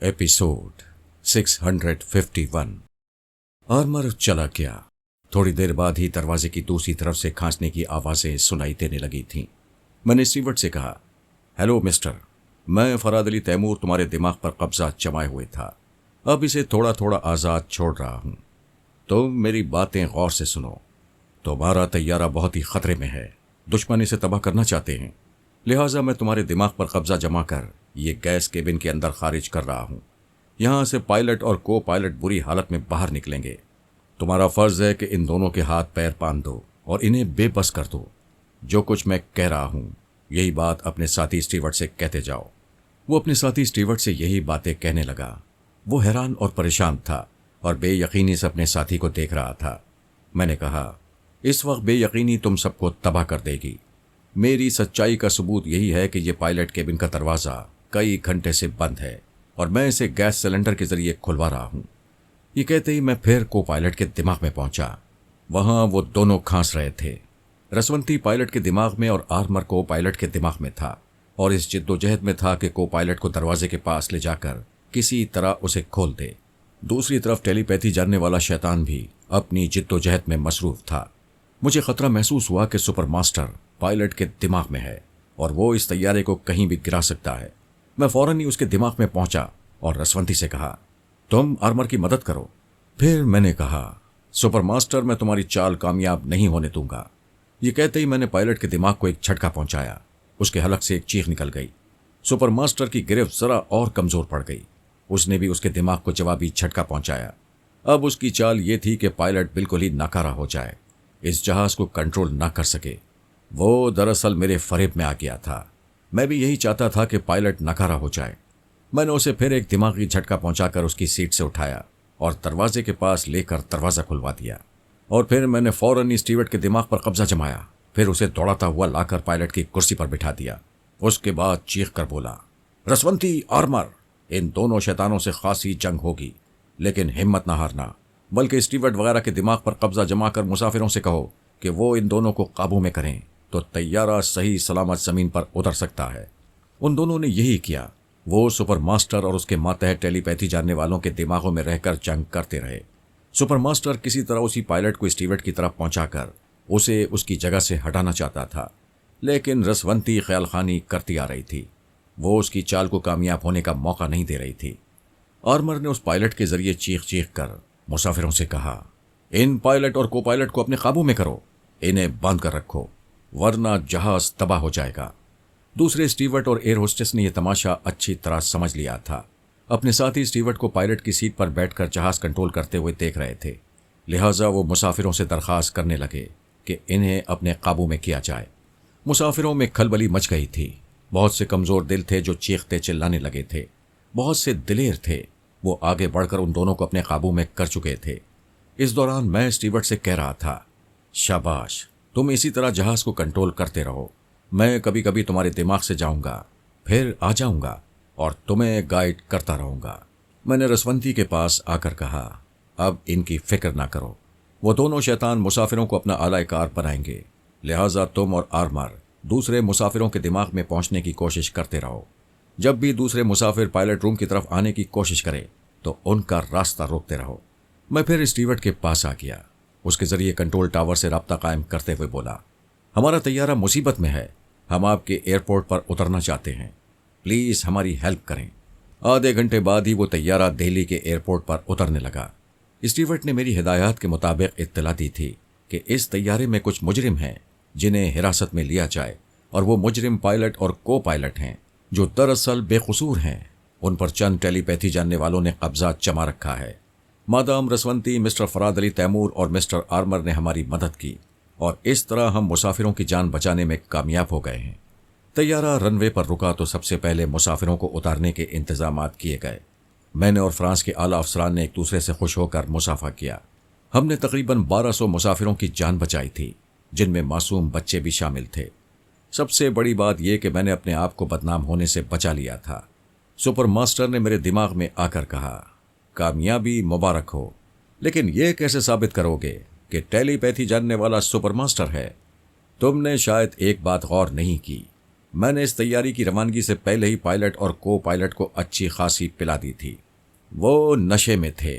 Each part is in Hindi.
एपिसोड 651। आर्मर चला गया। थोड़ी देर बाद ही दरवाजे की दूसरी तरफ से खांसने की आवाजें सुनाई देने लगी थीं। मैंने स्टीवर्ट से कहा, हेलो मिस्टर, मैं फराद अली तैमूर तुम्हारे दिमाग पर कब्जा जमाए हुए था। अब इसे थोड़ा थोड़ा आज़ाद छोड़ रहा हूं। तुम मेरी बातें गौर से सुनो। तुम्हारा तैयारा बहुत ही खतरे में है। दुश्मन इसे तबाह करना चाहते हैं, लिहाजा मैं तुम्हारे दिमाग पर कब्जा जमा कर ये गैस केबिन के अंदर खारिज कर रहा हूं। यहां से पायलट और को पायलट बुरी हालत में बाहर निकलेंगे। तुम्हारा फर्ज है कि इन दोनों के हाथ पैर बांध दो और इन्हें बेबस कर दो। जो कुछ मैं कह रहा हूं यही बात अपने साथी स्टीवर्ट से कहते जाओ। वो अपने साथी स्टीवर्ट से यही बातें कहने लगा। वो हैरान और परेशान था और बेयकीनी से अपने साथी को देख रहा था। मैंने कहा, इस वक्त बेयकीनी तुम सबको तबाह कर देगी। मेरी सच्चाई का सबूत यही है कि यह पायलट केबिन का दरवाज़ा कई घंटे से बंद है और मैं इसे गैस सिलेंडर के जरिए खुलवा रहा हूं। ये कहते ही मैं फिर को पायलट के दिमाग में पहुंचा। वहां वो दोनों खांस रहे थे। रसवंती पायलट के दिमाग में और आर्मर को पायलट के दिमाग में था और इस जिद्दोजहद में था कि को पायलट को दरवाजे के पास ले जाकर किसी तरह उसे खोल दे। दूसरी तरफ टेलीपैथी जानने वाला शैतान भी अपनी जिद्दोजहद में मसरूफ था। मुझे खतरा महसूस हुआ कि सुपर मास्टर पायलट के दिमाग में है और वो इस तैयारे को कहीं भी गिरा सकता है। मैं फौरन ही उसके दिमाग में पहुंचा और रसवंती से कहा, तुम आर्मर की मदद करो। फिर मैंने कहा, सुपर मास्टर, मैं तुम्हारी चाल कामयाब नहीं होने दूंगा। ये कहते ही मैंने पायलट के दिमाग को एक झटका पहुंचाया। उसके हलक से एक चीख निकल गई। सुपर मास्टर की गिरफ्त जरा और कमजोर पड़ गई। उसने भी उसके दिमाग को जवाबी झटका पहुंचाया। अब उसकी चाल ये थी कि पायलट बिल्कुल ही नाकारा हो जाए, इस जहाज को कंट्रोल ना कर सके। वो दरअसल मेरे फरेब में आ गया था। मैं भी यही चाहता था कि पायलट नकारा हो जाए। मैंने उसे फिर एक दिमागी झटका पहुंचाकर उसकी सीट से उठाया और दरवाजे के पास लेकर दरवाज़ा खुलवा दिया। और फिर मैंने फौरन ही स्टीवर्ट के दिमाग पर कब्जा जमाया। फिर उसे दौड़ाता हुआ लाकर पायलट की कुर्सी पर बिठा दिया। उसके बाद चीख कर बोला, रसवंती, आर्मर, इन दोनों शैतानों से खासी जंग होगी, लेकिन हिम्मत ना हारना, बल्कि स्टीवर्ट वगैरह के दिमाग पर कब्जा जमाकर मुसाफिरों से कहो कि वो इन दोनों को काबू में करें, तो तैयारा सही सलामत जमीन पर उतर सकता है। उन दोनों ने यही किया। वो सुपर मास्टर और उसके मातहत टेलीपैथी जानने वालों के दिमागों में रहकर जंग करते रहे। सुपर मास्टर किसी तरह उसी पायलट को स्टीवर्ट की तरफ पहुंचाकर उसे उसकी जगह से हटाना चाहता था, लेकिन रसवंती ख्यालखानी करती आ रही थी। वो उसकी चाल को कामयाब होने का मौका नहीं दे रही थी। आर्मर ने उस पायलट के जरिए चीख चीख कर मुसाफिरों से कहा, इन पायलट और को पायलट को अपने काबू में करो, इन्हें बांध कर रखो, वरना जहाज तबाह हो जाएगा। दूसरे स्टीवर्ट और एयर होस्टेस ने यह तमाशा अच्छी तरह समझ लिया था। अपने साथी स्टीवर्ट को पायलट की सीट पर बैठकर जहाज कंट्रोल करते हुए देख रहे थे, लिहाजा वो मुसाफिरों से दरखास्त करने लगे कि इन्हें अपने काबू में किया जाए। मुसाफिरों में खलबली मच गई थी। बहुत से कमजोर दिल थे जो चीखते चिल्लाने लगे थे। बहुत से दिलेर थे, वो आगे बढ़कर उन दोनों को अपने काबू में कर चुके थे। इस दौरान मैं स्टीवर्ट से कह रहा था, शाबाश, तुम इसी तरह जहाज को कंट्रोल करते रहो। मैं कभी कभी तुम्हारे दिमाग से जाऊंगा, फिर आ जाऊंगा और तुम्हें गाइड करता रहूंगा। मैंने रसवंती के पास आकर कहा, अब इनकी फिक्र ना करो। वो दोनों शैतान मुसाफिरों को अपना आलाकार बनाएंगे, लिहाजा तुम और आर्मर दूसरे मुसाफिरों के दिमाग में पहुंचने की कोशिश करते रहो। जब भी दूसरे मुसाफिर पायलट रूम की तरफ आने की कोशिश करे तो उनका रास्ता रोकते रहो। मैं फिर स्टीवर्ट के पास आ गया। उसके जरिए कंट्रोल टावर से राब्ता कायम करते हुए बोला, हमारा तैयारा मुसीबत में है। हम आपके एयरपोर्ट पर उतरना चाहते हैं, प्लीज हमारी हेल्प करें। आधे घंटे बाद ही वो तैयारा दिल्ली के एयरपोर्ट पर उतरने लगा। स्टीवर्ट ने मेरी हिदायत के मुताबिक इत्तला दी थी कि इस तैयारे में कुछ मुजरिम हैं जिन्हें हिरासत में लिया जाए, और वो मुजरिम पायलट और को पायलट हैं जो दरअसल बेकसूर हैं। उन पर चंद टेलीपैथी जानने वालों ने कब्जा जमा रखा है। मादाम रसवंती, मिस्टर फराद अली तैमूर और मिस्टर आर्मर ने हमारी मदद की और इस तरह हम मुसाफिरों की जान बचाने में कामयाब हो गए हैं। तैयारा रनवे पर रुका तो सबसे पहले मुसाफिरों को उतारने के इंतजामात किए गए। मैंने और फ्रांस के आला अफसरान ने एक दूसरे से खुश होकर मुसाफा किया। हमने तकरीबन 1200 मुसाफिरों की जान बचाई थी, जिनमें मासूम बच्चे भी शामिल थे। सबसे बड़ी बात यह कि मैंने अपने आप को बदनाम होने से बचा लिया था। सुपर मास्टर ने मेरे दिमाग में आकर कहा, कामयाबी मुबारक हो, लेकिन यह कैसे साबित करोगे कि टेलीपैथी जानने वाला सुपर मास्टर है? तुमने शायद एक बात गौर नहीं की, मैंने इस तैयारी की रवानगी से पहले ही पायलट और को पायलट को अच्छी खासी पिला दी थी। वो नशे में थे।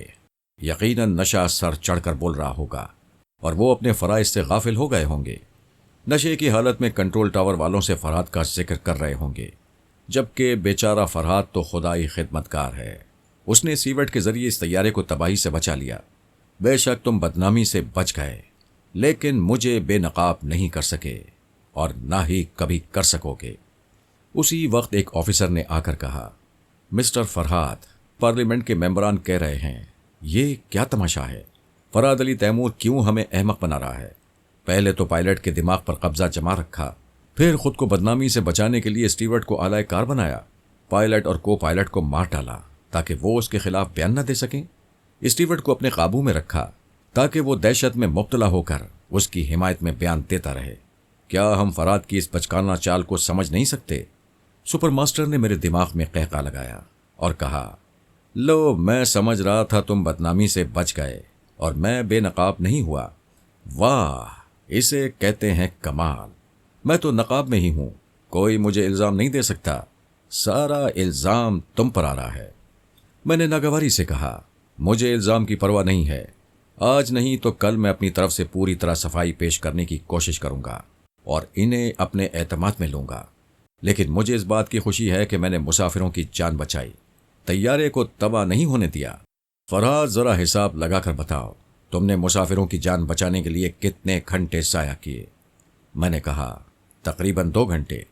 यकीनन नशा सर चढ़कर बोल रहा होगा और वो अपने फराइज से गाफिल हो गए होंगे। नशे की हालत में कंट्रोल टावर वालों से फरहाद का जिक्र कर रहे होंगे, जबकि बेचारा फरहाद तो खुदाई खिदमतकार है। उसने सीवर्ट के जरिए इस तैयारे को तबाही से बचा लिया। बेशक तुम बदनामी से बच गए, लेकिन मुझे बेनकाब नहीं कर सके और ना ही कभी कर सकोगे। उसी वक्त एक ऑफिसर ने आकर कहा, मिस्टर फरहाद, पार्लियामेंट के मेंबरान कह रहे हैं, ये क्या तमाशा है? फरहाद अली तैमूर क्यों हमें अहमक बना रहा है? पहले तो पायलट के दिमाग पर कब्जा जमा रखा, फिर खुद को बदनामी से बचाने के लिए स्टीवर्ट को आलाए कार बनाया, पायलट और को पायलट को मार डाला ताकि वो उसके खिलाफ बयान न दे सकें। स्टीवर्ट को अपने काबू में रखा ताकि वो दहशत में मुब्तला होकर उसकी हिमायत में बयान देता रहे। क्या हम फरहाद की इस बचकाना चाल को समझ नहीं सकते? सुपर मास्टर ने मेरे दिमाग में कहका लगाया और कहा, लो, मैं समझ रहा था तुम बदनामी से बच गए और मैं बेनकाब नहीं हुआ। वाह, इसे कहते हैं कमाल। मैं तो नकाब में ही हूं, कोई मुझे इल्जाम नहीं दे सकता। सारा इल्जाम तुम पर आ रहा है। मैंने नागवारी से कहा, मुझे इल्जाम की परवाह नहीं है। आज नहीं तो कल मैं अपनी तरफ से पूरी तरह सफाई पेश करने की कोशिश करूंगा और इन्हें अपने एतमाद में लूंगा। लेकिन मुझे इस बात की खुशी है कि मैंने मुसाफिरों की जान बचाई, तैयारे को तबाह नहीं होने दिया। फरहाद, जरा हिसाब लगाकर बताओ, तुमने मुसाफिरों की जान बचाने के लिए कितने घंटे साया किए? मैंने कहा, तकरीबन 2 घंटे।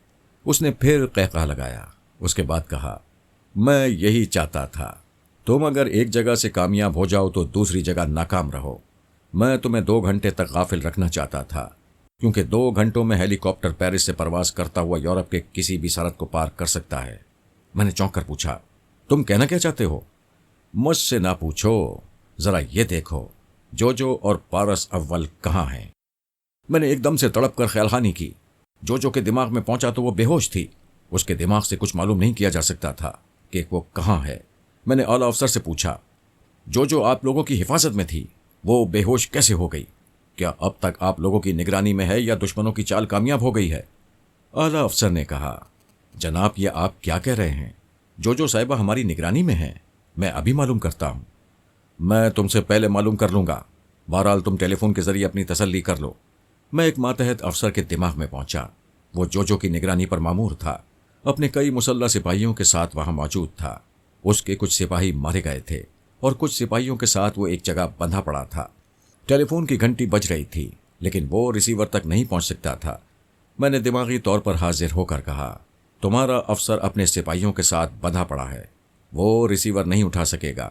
उसने फिर कहका लगाया। उसके बाद कहा, मैं यही चाहता था। तुम अगर एक जगह से कामयाब हो जाओ तो दूसरी जगह नाकाम रहो। मैं तुम्हें 2 घंटे तक गाफिल रखना चाहता था, क्योंकि 2 घंटों में हेलीकॉप्टर पेरिस से परवाज करता हुआ यूरोप के किसी भी सरहद को पार कर सकता है। मैंने चौंक कर पूछा, तुम कहना क्या चाहते हो? मुझसे ना पूछो, जरा ये देखो जोजो और पारस अव्वल कहाँ हैं? मैंने एकदम से तड़प कर ख्यालखानी की। जोजो के दिमाग में पहुंचा तो वो बेहोश थी। उसके दिमाग से कुछ मालूम नहीं किया जा सकता था कि वो कहाँ है। मैंने आला अफसर से पूछा, जोजो आप लोगों की हिफाजत में थी, वो बेहोश कैसे हो गई? क्या अब तक आप लोगों की निगरानी में है या दुश्मनों की चाल कामयाब हो गई है? आला अफसर ने कहा, जनाब, ये आप क्या कह रहे हैं? जोजो साहिबा हमारी निगरानी में है, मैं अभी मालूम करता हूं। मैं तुमसे पहले मालूम कर लूंगा। बहरहाल तुम टेलीफोन के जरिए अपनी तसल्ली कर लो। मैं एक मातहत अफसर के दिमाग में पहुंचा। वो जोजो की निगरानी पर मामूर था, अपने कई मुसल्लह सिपाहियों के साथ वहां मौजूद था। उसके कुछ सिपाही मारे गए थे और कुछ सिपाहियों के साथ वो एक जगह बंधा पड़ा था। टेलीफोन की घंटी बज रही थी, लेकिन वो रिसीवर तक नहीं पहुंच सकता था। मैंने दिमागी तौर पर हाजिर होकर कहा, तुम्हारा अफसर अपने सिपाहियों के साथ बंधा पड़ा है, वो रिसीवर नहीं उठा सकेगा।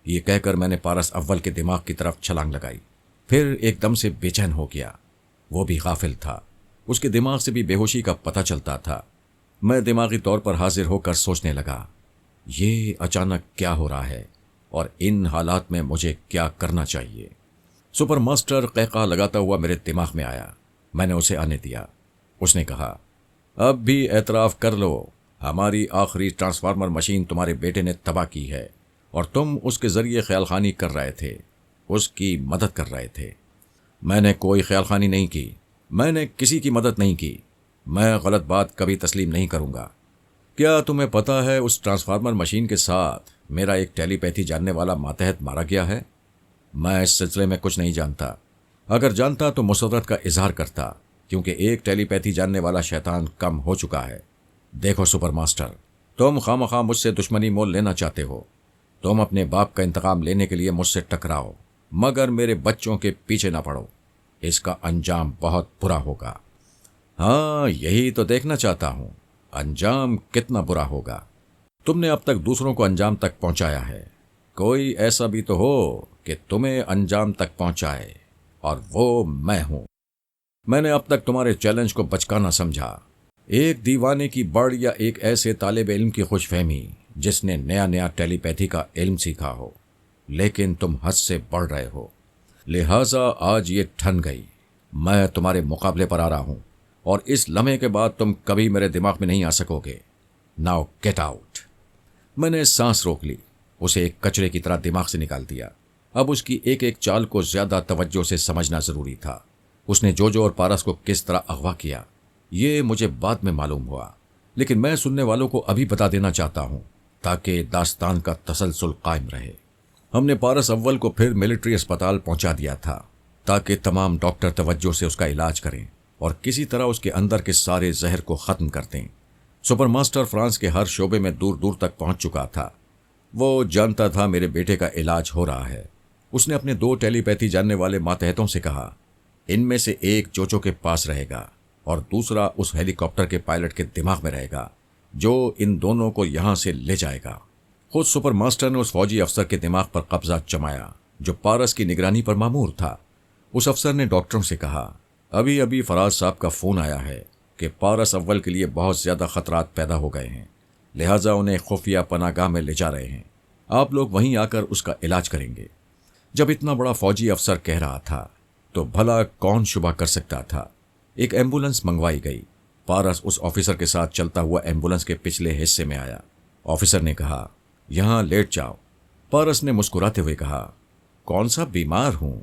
ये कहकर मैंने पारस अव्वल के दिमाग की तरफ छलांग लगाई। फिर एकदम से बेचैन हो गया। वो भी गाफिल था, उसके दिमाग से भी बेहोशी का पता चलता था। मैं दिमागी तौर पर हाजिर होकर सोचने लगा, ये अचानक क्या हो रहा है और इन हालात में मुझे क्या करना चाहिए? सुपर मास्टर कहका लगाता हुआ मेरे दिमाग में आया। मैंने उसे आने दिया। उसने कहा, अब भी एतराफ़ कर लो, हमारी आखिरी ट्रांसफार्मर मशीन तुम्हारे बेटे ने तबाह की है और तुम उसके ज़रिए ख्यालखानी कर रहे थे, उसकी मदद कर रहे थे। मैंने कोई ख्यालखानी नहीं की, मैंने किसी की मदद नहीं की। मैं गलत बात कभी तस्लीम नहीं करूँगा। क्या तुम्हें पता है उस ट्रांसफार्मर मशीन के साथ मेरा एक टेलीपैथी जानने वाला मातहत मारा गया है? मैं इस सिलसिले में कुछ नहीं जानता। अगर जानता तो मुसर्रत का इजहार करता, क्योंकि एक टेलीपैथी जानने वाला शैतान कम हो चुका है। देखो सुपर मास्टर, तुम खामखा मुझसे दुश्मनी मोल लेना चाहते हो। तुम अपने बाप का इंतकाम लेने के लिए मुझसे टकराओ, मगर मेरे बच्चों के पीछे ना पड़ो। इसका अंजाम बहुत बुरा होगा। हाँ, यही तो देखना चाहता हूं, अंजाम कितना बुरा होगा। तुमने अब तक दूसरों को अंजाम तक पहुंचाया है, कोई ऐसा भी तो हो कि तुम्हें अंजाम तक पहुंचाए, और वो मैं हूं। मैंने अब तक तुम्हारे चैलेंज को बचकाना समझा, एक दीवाने की बड़ या एक ऐसे तालिब इल्म की खुशफहमी जिसने नया नया टेलीपैथी का इल्म सीखा हो। लेकिन तुम हद से बढ़ रहे हो, लिहाजा आज ये ठन गई, मैं तुम्हारे मुकाबले पर आ रहा हूं और इस लम्हे के बाद तुम कभी मेरे दिमाग में नहीं आ सकोगे। Now get out. मैंने सांस रोक ली, उसे एक कचरे की तरह दिमाग से निकाल दिया। अब उसकी एक एक चाल को ज्यादा तवज्जो से समझना जरूरी था। उसने जोजो और पारस को किस तरह अगवा किया, ये मुझे बाद में मालूम हुआ, लेकिन मैं सुनने वालों को अभी बता देना चाहता हूं ताकि दास्तान का तसलसल कायम रहे। हमने पारस अव्वल को फिर मिलिट्री अस्पताल पहुंचा दिया था ताकि तमाम डॉक्टर तवज्जो से उसका इलाज करें और किसी तरह उसके अंदर के सारे जहर को ख़त्म कर दें। सुपरमास्टर फ्रांस के हर शोबे में दूर दूर तक पहुंच चुका था। वो जानता था मेरे बेटे का इलाज हो रहा है। उसने अपने 2 टेलीपैथी जानने वाले मातहतों से कहा, इनमें से एक जोजो के पास रहेगा और दूसरा उस हेलीकॉप्टर के पायलट के दिमाग में रहेगा जो इन दोनों को यहां से ले जाएगा। खुद सुपरमास्टर ने उस फौजी अफसर के दिमाग पर कब्जा जमाया जो पारस की निगरानी पर मामूर था। उस अफसर ने डॉक्टरों से कहा, अभी अभी फराज साहब का फोन आया है कि पारस अव्वल के लिए बहुत ज्यादा खतरात पैदा हो गए हैं, लिहाजा उन्हें खुफिया पनागाह में ले जा रहे हैं। आप लोग वहीं आकर उसका इलाज करेंगे। जब इतना बड़ा फौजी अफसर कह रहा था तो भला कौन शुबा कर सकता था। एक एम्बुलेंस मंगवाई गई। पारस उस ऑफिसर के साथ चलता हुआ एम्बुलेंस के पिछले हिस्से में आया। ऑफिसर ने कहा, यहां लेट जाओ। पारस ने मुस्कुराते हुए कहा, कौन सा बीमार हूं,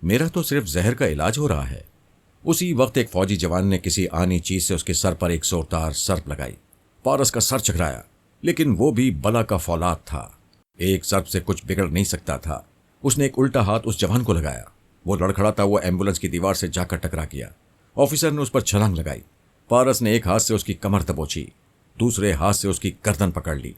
मेरा तो सिर्फ जहर का इलाज हो रहा है। उसी वक्त एक फौजी जवान ने किसी आनी चीज से उसके सर पर एक जोरदार सर्प लगाई। पारस का सर चकराया, लेकिन वो भी बला का फौलाद था। एक सर्प से कुछ बिगड़ नहीं सकता था। उसने एक उल्टा हाथ उस जवान को लगाया। वो लड़खड़ाता हुआ एम्बुलेंस की दीवार से जाकर टकरा गया। ऑफिसर ने उस पर छलांग लगाई। पारस ने एक हाथ से उसकी कमर दबोची, दूसरे हाथ से उसकी गर्दन पकड़ ली।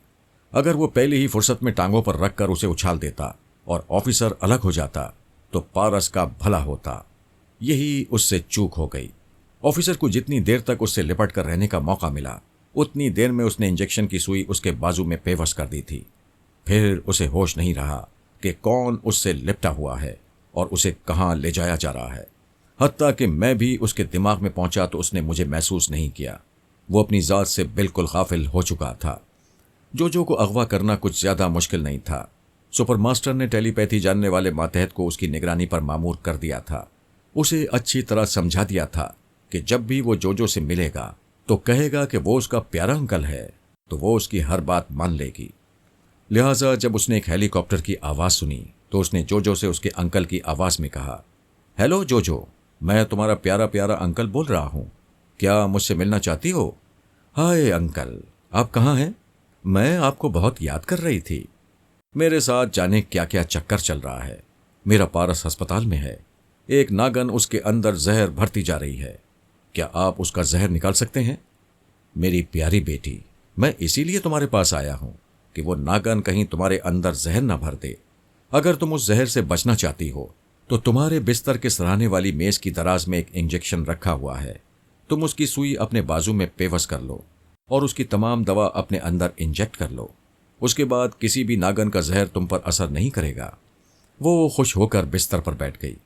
अगर वो पहले ही फुर्सत में टांगों पर रखकर उसे उछाल देता और ऑफिसर अलग हो जाता तो पारस का भला होता। यही उससे चूक हो गई। ऑफिसर को जितनी देर तक उससे लिपट कर रहने का मौका मिला उतनी देर में उसने इंजेक्शन की सुई उसके बाजू में पेवश कर दी थी। फिर उसे होश नहीं रहा कि कौन उससे लिपटा हुआ है और उसे कहां ले जाया जा रहा है। हत्ता कि मैं भी उसके दिमाग में पहुंचा तो उसने मुझे महसूस नहीं किया। वो अपनी जात से बिल्कुल गाफिल हो चुका था। जोजो को अगवा करना कुछ ज्यादा मुश्किल नहीं था। सुपरमास्टर ने टेलीपैथी जानने वाले मातहत को उसकी निगरानी पर मामूर कर दिया था। उसे अच्छी तरह समझा दिया था कि जब भी वो जोजो से मिलेगा तो कहेगा कि वो उसका प्यारा अंकल है, तो वो उसकी हर बात मान लेगी। लिहाजा जब उसने एक हेलीकॉप्टर की आवाज़ सुनी तो उसने जोजो से उसके अंकल की आवाज़ में कहा, हेलो जोजो, मैं तुम्हारा प्यारा प्यारा अंकल बोल रहा हूँ, क्या मुझसे मिलना चाहती हो? हाय अंकल, आप कहाँ हैं? मैं आपको बहुत याद कर रही थी। मेरे साथ जाने क्या क्या चक्कर चल रहा है। मेरा पारस अस्पताल में है। एक नागन उसके अंदर जहर भरती जा रही है। क्या आप उसका जहर निकाल सकते हैं? मेरी प्यारी बेटी, मैं इसीलिए तुम्हारे पास आया हूं कि वो नागन कहीं तुम्हारे अंदर जहर ना भर दे। अगर तुम उस जहर से बचना चाहती हो तो तुम्हारे बिस्तर के सराहने वाली मेज की दराज में एक इंजेक्शन रखा हुआ है। तुम उसकी सुई अपने बाजू में पेवस कर लो और उसकी तमाम दवा अपने अंदर इंजेक्ट कर लो। उसके बाद किसी भी नागन का जहर तुम पर असर नहीं करेगा। वो खुश होकर बिस्तर पर बैठ गई।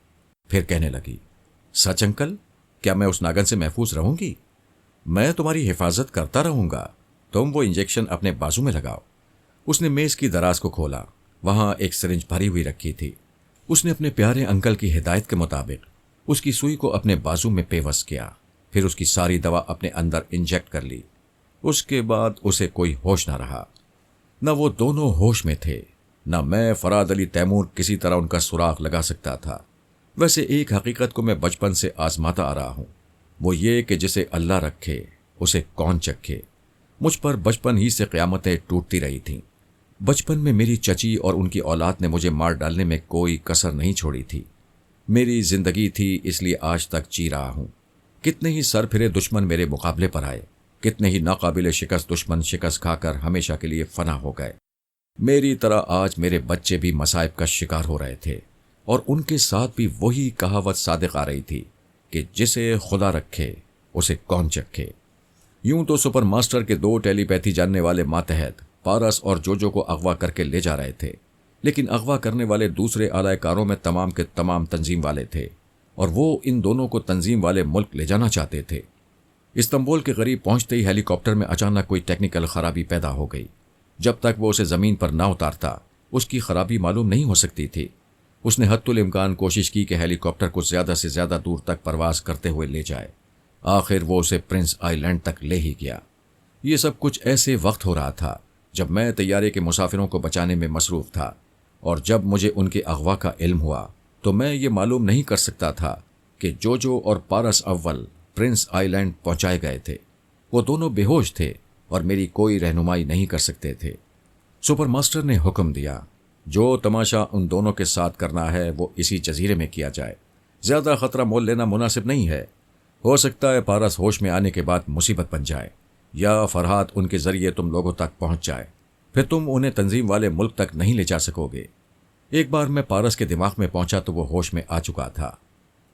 फिर कहने लगी, सच अंकल, क्या मैं उस नागन से महफूज रहूंगी? मैं तुम्हारी हिफाजत करता रहूंगा। तुम वो इंजेक्शन अपने बाजू में लगाओ। उसने मेज की दराज को खोला। वहां एक सिरिंज भरी हुई रखी थी। उसने अपने प्यारे अंकल की हिदायत के मुताबिक उसकी सुई को अपने बाजू में पेवस किया। फिर उसकी सारी दवा अपने अंदर इंजेक्ट कर ली। उसके बाद उसे कोई होश न रहा। न वो दोनों होश में थे, न मैं फराद अली तैमूर किसी तरह उनका सुराग लगा सकता था। वैसे एक हकीकत को मैं बचपन से आजमाता आ रहा हूं, वो ये कि जिसे अल्लाह रखे उसे कौन चखे। मुझ पर बचपन ही से क़यामतें टूटती रही थीं। बचपन में मेरी चची और उनकी औलाद ने मुझे मार डालने में कोई कसर नहीं छोड़ी थी। मेरी जिंदगी थी, इसलिए आज तक जी रहा हूं। कितने ही सर फिरे दुश्मन मेरे मुकाबले पर आए, कितने ही नाकाबिले शिकस्त दुश्मन शिकस्त खाकर हमेशा के लिए फना हो गए। मेरी तरह आज मेरे बच्चे भी मसाइब का शिकार हो रहे थे और उनके साथ भी वही कहावत सादिक आ रही थी कि जिसे खुदा रखे उसे कौन चखे। यूं तो सुपर मास्टर के 2 टेलीपैथी जानने वाले मातहत पारस और जोजो को अगवा करके ले जा रहे थे, लेकिन अगवा करने वाले दूसरे आलाकारों में तमाम के तमाम तंजीम वाले थे और वो इन दोनों को तंजीम वाले मुल्क ले जाना चाहते थे। इस्तांबुल के करीब पहुंचते ही हेलीकॉप्टर में अचानक कोई टेक्निकल खराबी पैदा हो गई। जब तक वो उसे जमीन पर ना उतारता उसकी खराबी मालूम नहीं हो सकती थी। उसने हद्दुल इम्कान कोशिश की कि हेलीकॉप्टर को ज्यादा से ज्यादा दूर तक परवाज करते हुए ले जाए। आखिर वो उसे प्रिंस आइलैंड तक ले ही गया। ये सब कुछ ऐसे वक्त हो रहा था जब मैं तैयारे के मुसाफिरों को बचाने में मसरूफ था, और जब मुझे उनके अगवा का इल्म हुआ तो मैं ये मालूम नहीं कर सकता था कि जोजो और पारस अव्वल प्रिंस आइलैंड पहुंचाए गए थे। वो दोनों बेहोश थे और मेरी कोई रहनुमाई नहीं कर सकते थे। सुपरमास्टर ने हुक्म दिया, जो तमाशा उन दोनों के साथ करना है वो इसी जजीरे में किया जाए। ज्यादा खतरा मोल लेना मुनासिब नहीं है। हो सकता है पारस होश में आने के बाद मुसीबत बन जाए या फरहाद उनके जरिए तुम लोगों तक पहुंच जाए, फिर तुम उन्हें तंजीम वाले मुल्क तक नहीं ले जा सकोगे। एक बार मैं पारस के दिमाग में पहुंचा तो वो होश में आ चुका था।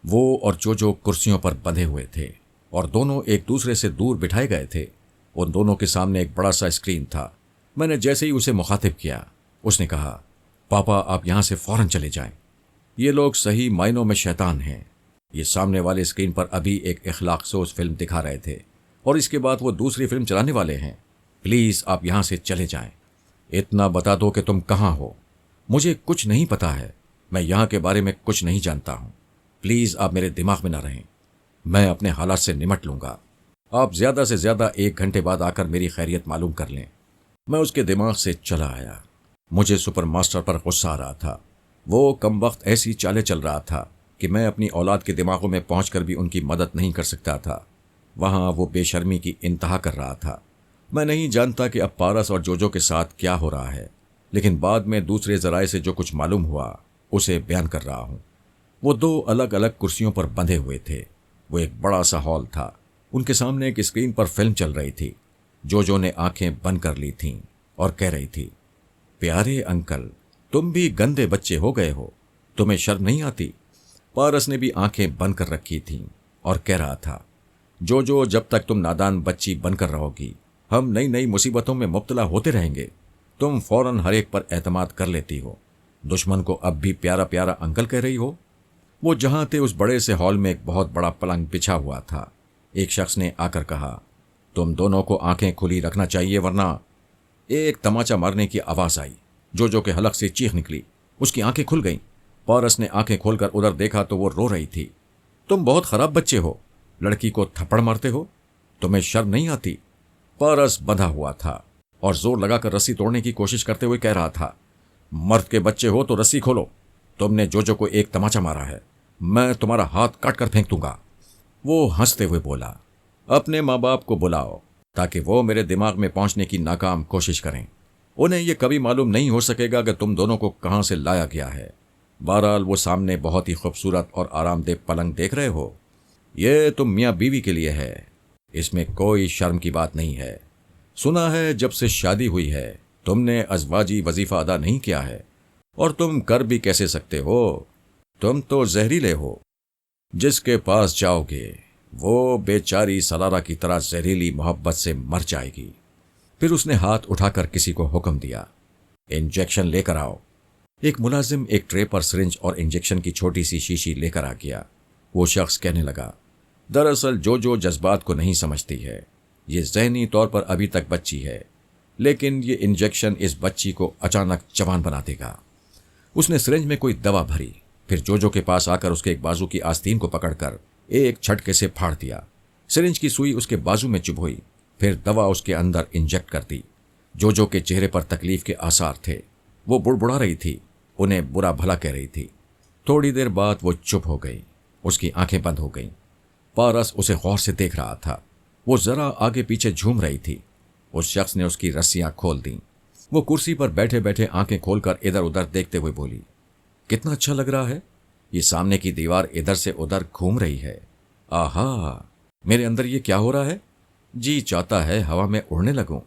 वो और जो कुर्सियों पर बंधे हुए थे और दोनों एक दूसरे से दूर बिठाए गए थे। उन दोनों के सामने एक बड़ा सा स्क्रीन था। मैंने जैसे ही उसे मुखातिब किया, उसने कहा, पापा आप यहां से फौरन चले जाएं। ये लोग सही मायनों में शैतान हैं। ये सामने वाले स्क्रीन पर अभी एक इखलाकसोज फिल्म दिखा रहे थे और इसके बाद वो दूसरी फिल्म चलाने वाले हैं। प्लीज आप यहां से चले जाएं। इतना बता दो कि तुम कहां हो। मुझे कुछ नहीं पता है। मैं यहां के बारे में कुछ नहीं जानता हूं। प्लीज आप मेरे दिमाग में ना रहें। मैं अपने हालात से निमट लूंगा। आप ज्यादा से ज्यादा 1 घंटे बाद आकर मेरी खैरियत मालूम कर लें। मैं उसके दिमाग से चला आया। मुझे सुपर मास्टर पर गुस्सा आ रहा था। वो कम वक्त ऐसी चालें चल रहा था कि मैं अपनी औलाद के दिमागों में पहुंचकर भी उनकी मदद नहीं कर सकता था। वहां वो बेशर्मी की इंतहा कर रहा था। मैं नहीं जानता कि अब पारस और जोजो के साथ क्या हो रहा है, लेकिन बाद में दूसरे जराए से जो कुछ मालूम हुआ उसे बयान कर रहा हूं। वो 2 अलग अलग कुर्सियों पर बंधे हुए थे। वो एक बड़ा सा हॉल था। उनके सामने एक स्क्रीन पर फिल्म चल रही थी। जोजो ने आंखें बंद कर ली थीं और कह रही थी, प्यारे अंकल, तुम भी गंदे बच्चे हो गए हो। तुम्हें शर्म नहीं आती? पारस ने भी आंखें बंद कर रखी थीं और कह रहा था, जोजो जब तक तुम नादान बच्ची बनकर रहोगी, हम नई नई मुसीबतों में मुब्तला होते रहेंगे। तुम फौरन हर एक पर एतमाद कर लेती हो। दुश्मन को अब भी प्यारा प्यारा अंकल कह रही हो। वो जहां थे उस बड़े से हॉल में एक बहुत बड़ा पलंग बिछा हुआ था। एक शख्स ने आकर कहा, तुम दोनों को आंखें खुली रखना चाहिए वरना। एक तमाचा मारने की आवाज आई। जोजो के हलक से चीख निकली। उसकी आंखें खुल गईं। पारस ने आंखें खोलकर उधर देखा तो वो रो रही थी। तुम बहुत खराब बच्चे हो। लड़की को थप्पड़ मारते हो। तुम्हें शर्म नहीं आती? पारस बंधा हुआ था और जोर लगाकर रस्सी तोड़ने की कोशिश करते हुए कह रहा था, मर्द के बच्चे हो तो रस्सी खोलो। तुमने जोजो को एक तमाचा मारा है। मैं तुम्हारा हाथ काट कर फेंक दूंगा। वो हंसते हुए बोला, अपने माँ बाप को बुलाओ ताकि वो मेरे दिमाग में पहुंचने की नाकाम कोशिश करें। उन्हें यह कभी मालूम नहीं हो सकेगा कि तुम दोनों को कहां से लाया गया है। बहरहाल वो सामने बहुत ही खूबसूरत और आरामदेह पलंग देख रहे हो। ये तुम मियाँ बीवी के लिए है। इसमें कोई शर्म की बात नहीं है। सुना है जब से शादी हुई है तुमने अज़वाजी वजीफा अदा नहीं किया है, और तुम कर भी कैसे सकते हो? तुम तो जहरीले हो। जिसके पास जाओगे वो बेचारी सलारा की तरह जहरीली मोहब्बत से मर जाएगी। फिर उसने हाथ उठाकर किसी को हुक्म दिया, इंजेक्शन लेकर आओ। एक मुलाजिम एक ट्रे पर सिरिंज और इंजेक्शन की छोटी सी शीशी लेकर आ गया। वो शख्स कहने लगा, दरअसल जो जज्बात को नहीं समझती है। ये ज़हनी तौर पर अभी तक बच्ची है, लेकिन ये इंजेक्शन इस बच्ची को अचानक जवान बना देगा। उसने सिरिंज में कोई दवा भरी, फिर जोजो के पास आकर उसके एक बाजू की आस्तीन को पकड़कर एक झटके से फाड़ दिया। सिरिंज की सुई उसके बाजू में चुभ हुई, फिर दवा उसके अंदर इंजेक्ट कर दी। जोजो के चेहरे पर तकलीफ के आसार थे। वो बुड़बुड़ा रही थी, उन्हें बुरा भला कह रही थी। थोड़ी देर बाद वो चुप हो गई। उसकी आंखें बंद हो गईं। पारस उसे गौर से देख रहा था। वो जरा आगे पीछे झूम रही थी। उस शख्स ने उसकी रस्सियां खोल दी। वो कुर्सी पर बैठे बैठे आंखें खोलकर इधर उधर देखते हुए बोली, कितना अच्छा लग रहा है। ये सामने की दीवार इधर से उधर घूम रही है। आहा, मेरे अंदर ये क्या हो रहा है? जी चाहता है हवा में उड़ने लगूं।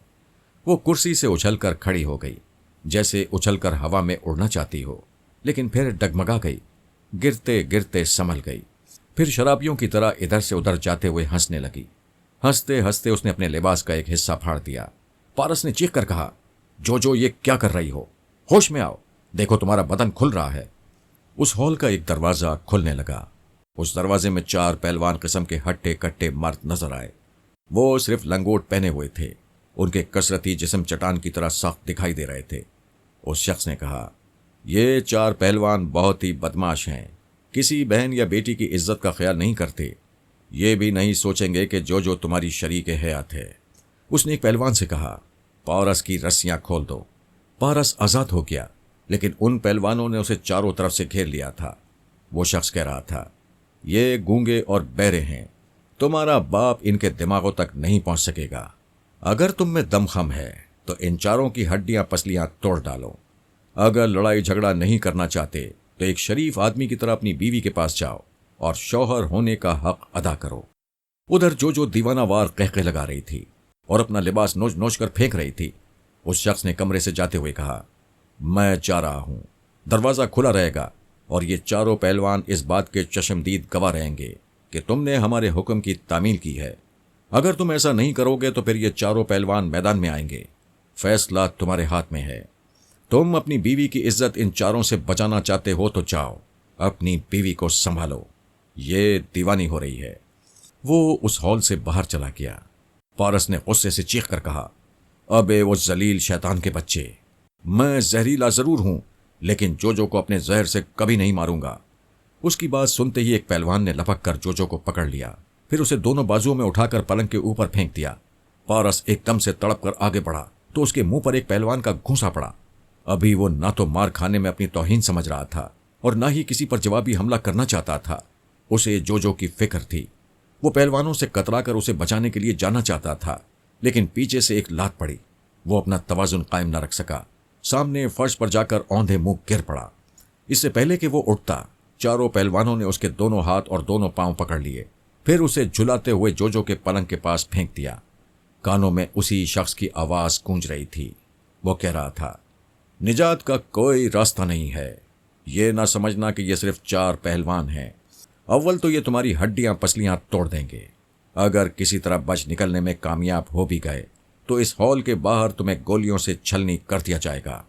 वो कुर्सी से उछलकर खड़ी हो गई, जैसे उछलकर हवा में उड़ना चाहती हो, लेकिन फिर डगमगा गई। गिरते गिरते संभल गई। फिर शराबियों की तरह इधर से उधर जाते हुए हंसने लगी। हंसते हंसते उसने अपने लिबास का एक हिस्सा फाड़ दिया। पारस ने चीख कर कहा, जो ये क्या कर रही हो? होश में आओ, देखो तुम्हारा बदन खुल रहा है। उस हॉल का एक दरवाजा खुलने लगा। उस दरवाजे में 4 पहलवान किस्म के हट्टे कट्टे मर्द नजर आए। वो सिर्फ लंगोट पहने हुए थे। उनके कसरती जिस्म चट्टान की तरह सख्त दिखाई दे रहे थे। उस शख्स ने कहा, ये 4 पहलवान बहुत ही बदमाश हैं। किसी बहन या बेटी की इज्जत का ख्याल नहीं करते। ये भी नहीं सोचेंगे कि जो तुम्हारी शरीक हयात है। उसने एक पहलवान से कहा, पारस की रस्सियां खोल दो। पारस आजाद हो गया, लेकिन उन पहलवानों ने उसे चारों तरफ से घेर लिया था। वो शख्स कह रहा था, ये गूंगे और बहरे हैं। तुम्हारा बाप इनके दिमागों तक नहीं पहुंच सकेगा। अगर तुम में दमखम है तो इन चारों की हड्डियां पसलियां तोड़ डालो। अगर लड़ाई झगड़ा नहीं करना चाहते तो एक शरीफ आदमी की तरह अपनी बीवी के पास जाओ और शौहर होने का हक अदा करो। उधर जो दीवानावार कहके लगा रही थी और अपना लिबास नोच नोच कर फेंक रही थी, उस शख्स ने कमरे से जाते हुए कहा, मैं जा रहा हूं, दरवाजा खुला रहेगा और ये चारों पहलवान इस बात के चश्मदीद गवाह रहेंगे कि तुमने हमारे हुक्म की तामील की है। अगर तुम ऐसा नहीं करोगे तो फिर ये चारों पहलवान मैदान में आएंगे। फैसला तुम्हारे हाथ में है। तुम अपनी बीवी की इज्जत इन चारों से बचाना चाहते हो तो जाओ, अपनी बीवी को संभालो, ये दीवानी हो रही है। वो उस हॉल से बाहर चला गया। पारस ने गुस्से से चीख कर कहा, अबे वो जलील शैतान के बच्चे, मैं जहरीला जरूर हूं लेकिन जोजो को अपने जहर से कभी नहीं मारूंगा। उसकी बात सुनते ही एक पहलवान ने लपक कर जोजो को पकड़ लिया, फिर उसे दोनों बाजुओं में उठाकर पलंग के ऊपर फेंक दिया। पारस एकदम से तड़प कर आगे बढ़ा तो उसके मुंह पर एक पहलवान का घूंसा पड़ा। अभी वो ना तो मार खाने में अपनी तौहीन समझ रहा था और ना ही किसी पर जवाबी हमला करना चाहता था। उसे जोजो की फिक्र थी। वो पहलवानों से कतराकर उसे बचाने के लिए जाना चाहता था, लेकिन पीछे से एक लात पड़ी। वो अपना तवाजुन कायम न रख सका, सामने फर्श पर जाकर औंधे मुंह गिर पड़ा। इससे पहले कि वो उठता, चारों पहलवानों ने उसके दोनों हाथ और दोनों पांव पकड़ लिए, फिर उसे झुलाते हुए जोजो के पलंग के पास फेंक दिया। कानों में उसी शख्स की आवाज गूंज रही थी। वो कह रहा था, निजात का कोई रास्ता नहीं है। ये ना समझना कि ये सिर्फ 4 पहलवान हैं। अव्वल तो ये तुम्हारी हड्डियां पसलियां तोड़ देंगे। अगर किसी तरह बच निकलने में कामयाब हो भी गए तो इस हॉल के बाहर तुम्हें गोलियों से छलनी कर दिया जाएगा।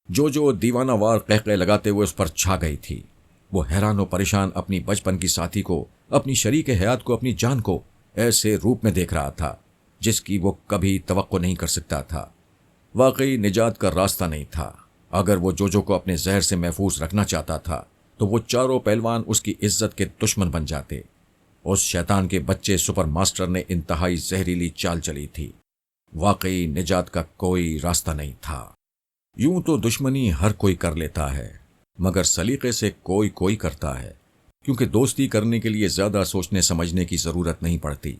जो दीवानावार कहके लगाते हुए उस पर छा गई थी। वो हैरान और परेशान अपनी बचपन की साथी को, अपनी शरीक हयात को, अपनी जान को ऐसे रूप में देख रहा था जिसकी वो कभी तवक्को नहीं कर सकता था। वाकई निजात का रास्ता नहीं था। अगर वो जोजो को अपने जहर से महफूज रखना चाहता था तो वो चारों पहलवान उसकी इज्जत के दुश्मन बन जाते। उस शैतान के बच्चे सुपर मास्टर ने इंतहाई जहरीली चाल चली थी। वाकई निजात का कोई रास्ता नहीं था। यूं तो दुश्मनी हर कोई कर लेता है, मगर सलीके से कोई कोई करता है, क्योंकि दोस्ती करने के लिए ज्यादा सोचने समझने की जरूरत नहीं पड़ती।